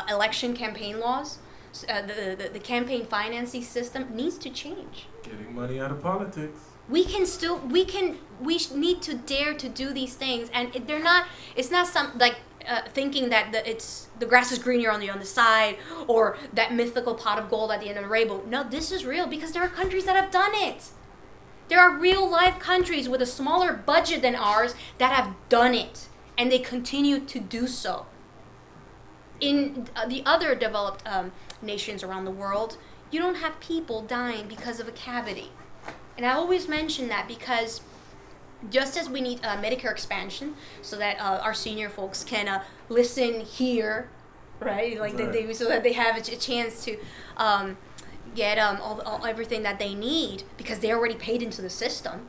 election campaign laws. The campaign financing system needs to change. Getting money out of politics. We need to dare to do these things, and it's not some like thinking that the grass is greener on the other side, or that mythical pot of gold at the end of the rainbow. No, this is real, because there are countries that have done it. There are real life countries with a smaller budget than ours that have done it, and they continue to do so. In the other developed nations around the world, you don't have people dying because of a cavity. And I always mention that because just as we need Medicare expansion so that our senior folks can listen here, right? Like right. So that they have a chance to get everything that they need, because they already paid into the system.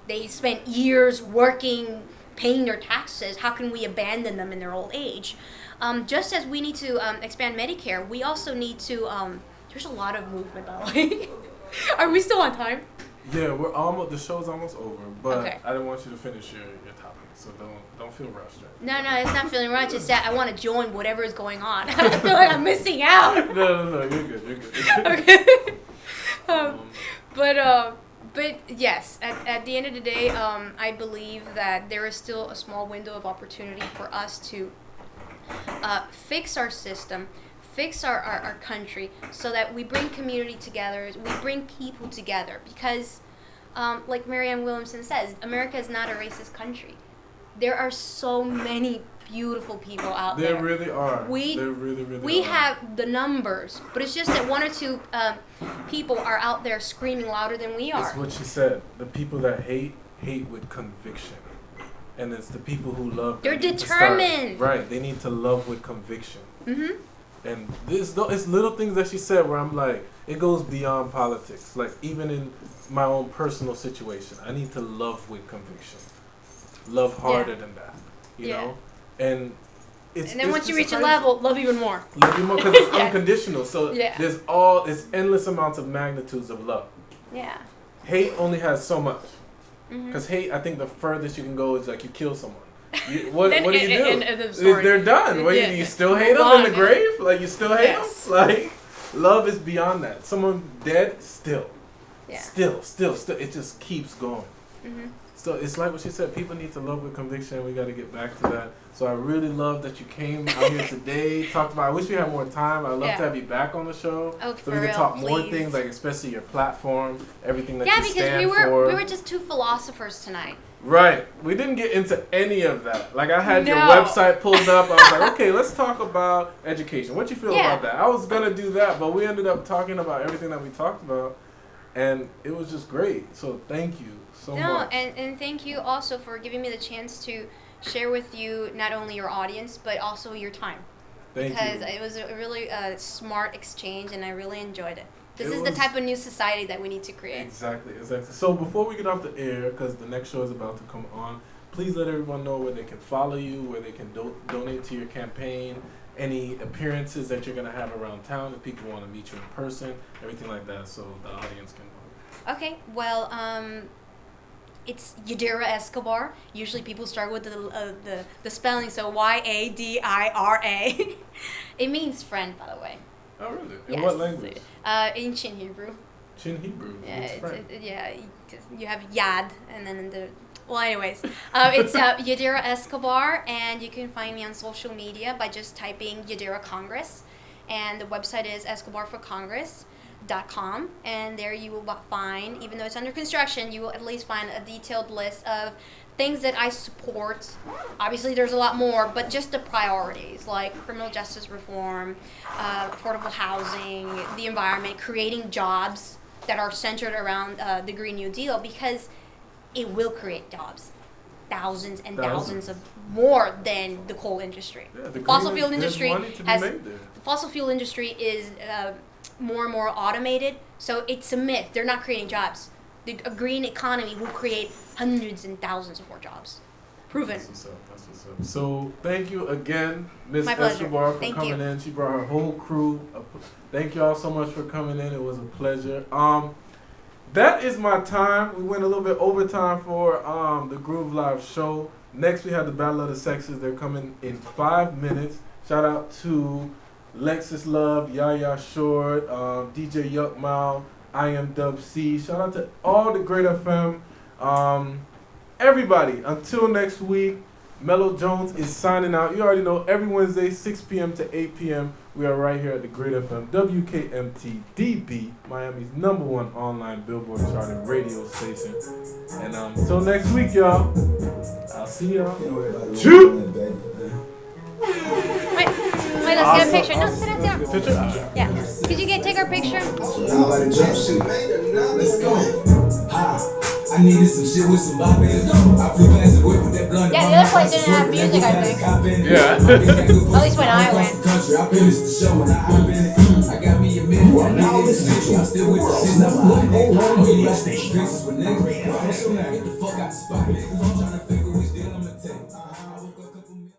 They spent years working, paying their taxes. How can we abandon them in their old age? Just as we need to expand Medicare, we also need to. There's a lot of movement, by the way. Are we still on time? Yeah, we're almost. The show's almost over, but okay. I didn't want you to finish your topic, so don't feel rushed. Right? No, it's not feeling rushed. It's that I want to join whatever is going on. I feel like I'm missing out. No, you're good. Okay. But yes, at the end of the day, I believe that there is still a small window of opportunity for us to fix our system, fix our country, so that we bring community together, we bring people together, because like Marianne Williamson says, America is not a racist country. There are so many beautiful people out there. There really are. We have the numbers, but it's just that one or two people are out there screaming louder than we are. That's what she said. The people that hate with conviction. And it's the people who love. They're determined. Right. They need to love with conviction. Mm-hmm. And it's little things that she said where I'm like, it goes beyond politics. Like, even in my own personal situation, I need to love with conviction. Love harder than that. You know? And it's. And then once you reach crazy. a level, love even more. Love even more, because it's unconditional. So there's it's endless amounts of magnitudes of love. Yeah. Hate only has so much. Because Mm-hmm. hate, I think the furthest you can go is like you kill someone. What do you do? The They're done. What, you still hate them in the grave? Like, you still hate them? Like, love is beyond that. Someone dead, still. Yeah. Still. It just keeps going. Mm-hmm. So it's like what she said. People need to love with conviction. We got to get back to that. So I really love that you came out here today. Talked about. I wish we had more time. I'd love to have you back on the show, so we can talk more things, like especially your platform, everything that you stand for. Yeah, because we were just two philosophers tonight. Right. We didn't get into any of that. Like, I had your website pulled up. I was like, okay, let's talk about education. What you feel about that? I was gonna do that, but we ended up talking about everything that we talked about, and it was just great. So thank you so much. And thank you also for giving me the chance to share with you not only your audience, but also your time. Thank you. Because it was a really smart exchange, and I really enjoyed it. This is the type of new society that we need to create. Exactly. So before we get off the air, because the next show is about to come on, please let everyone know where they can follow you, where they can donate to your campaign, any appearances that you're going to have around town, if people want to meet you in person, everything like that, so the audience can know. Okay, well, it's Yadira Escobar. Usually people start with the spelling, so Yadira. It means friend, by the way. Oh, really? In yes. what language? Ancient Hebrew. Ancient Hebrew. Yeah, you have Yad, and then anyways, it's Yadira Escobar, and you can find me on social media by just typing Yadira Congress, and the website is escobarforcongress.com, and there you will find, even though it's under construction, you will at least find a detailed list of things that I support. Obviously, there's a lot more, but just the priorities, like criminal justice reform, affordable housing, the environment, creating jobs that are centered around the Green New Deal, because it will create jobs. thousands and Thousands. thousands of more than the coal industry. Yeah, The fossil fuel there's industry money to be has made there. the fossil fuel industry is more and more automated, so it's a myth. They're not creating jobs. A green economy will create hundreds and thousands of more jobs. Proven. That's what's up. That's what's up. So thank you again, Miss My pleasure. Escobar, for Thank coming you. in. She brought her whole crew. Thank you all so much for coming in. It was a pleasure. That is my time. We went a little bit overtime for the Groove Live show. Next we have the Battle of the Sexes. They're coming in 5 minutes. Shout out to Lexus Love, Yaya Short, DJ Yuck Mile, I Am Dub C. Shout out to all the Great FM. Everybody, until next week, Melo Jones is signing out. You already know, every Wednesday, 6 p.m. to 8 p.m., we are right here at the Great FM, WKMT DB, Miami's #1 online Billboard charting radio station. And until next week, y'all, I'll see y'all. Shoot! Wait, let's get a picture. No, sit down. Picture? Yeah. Could you take our picture? Let's go. I needed some shit with some bop in it. I flew past the whip with that blunt. Yeah, the other place didn't have music, I think. Yeah. At least when I went. I finished the show and I hop in it. I got me a minute. I'm still with the shit. I'm like, oh, you like pictures with niggas. Get the fuck out the spot. I'm trying to figure which deal I'm gonna take.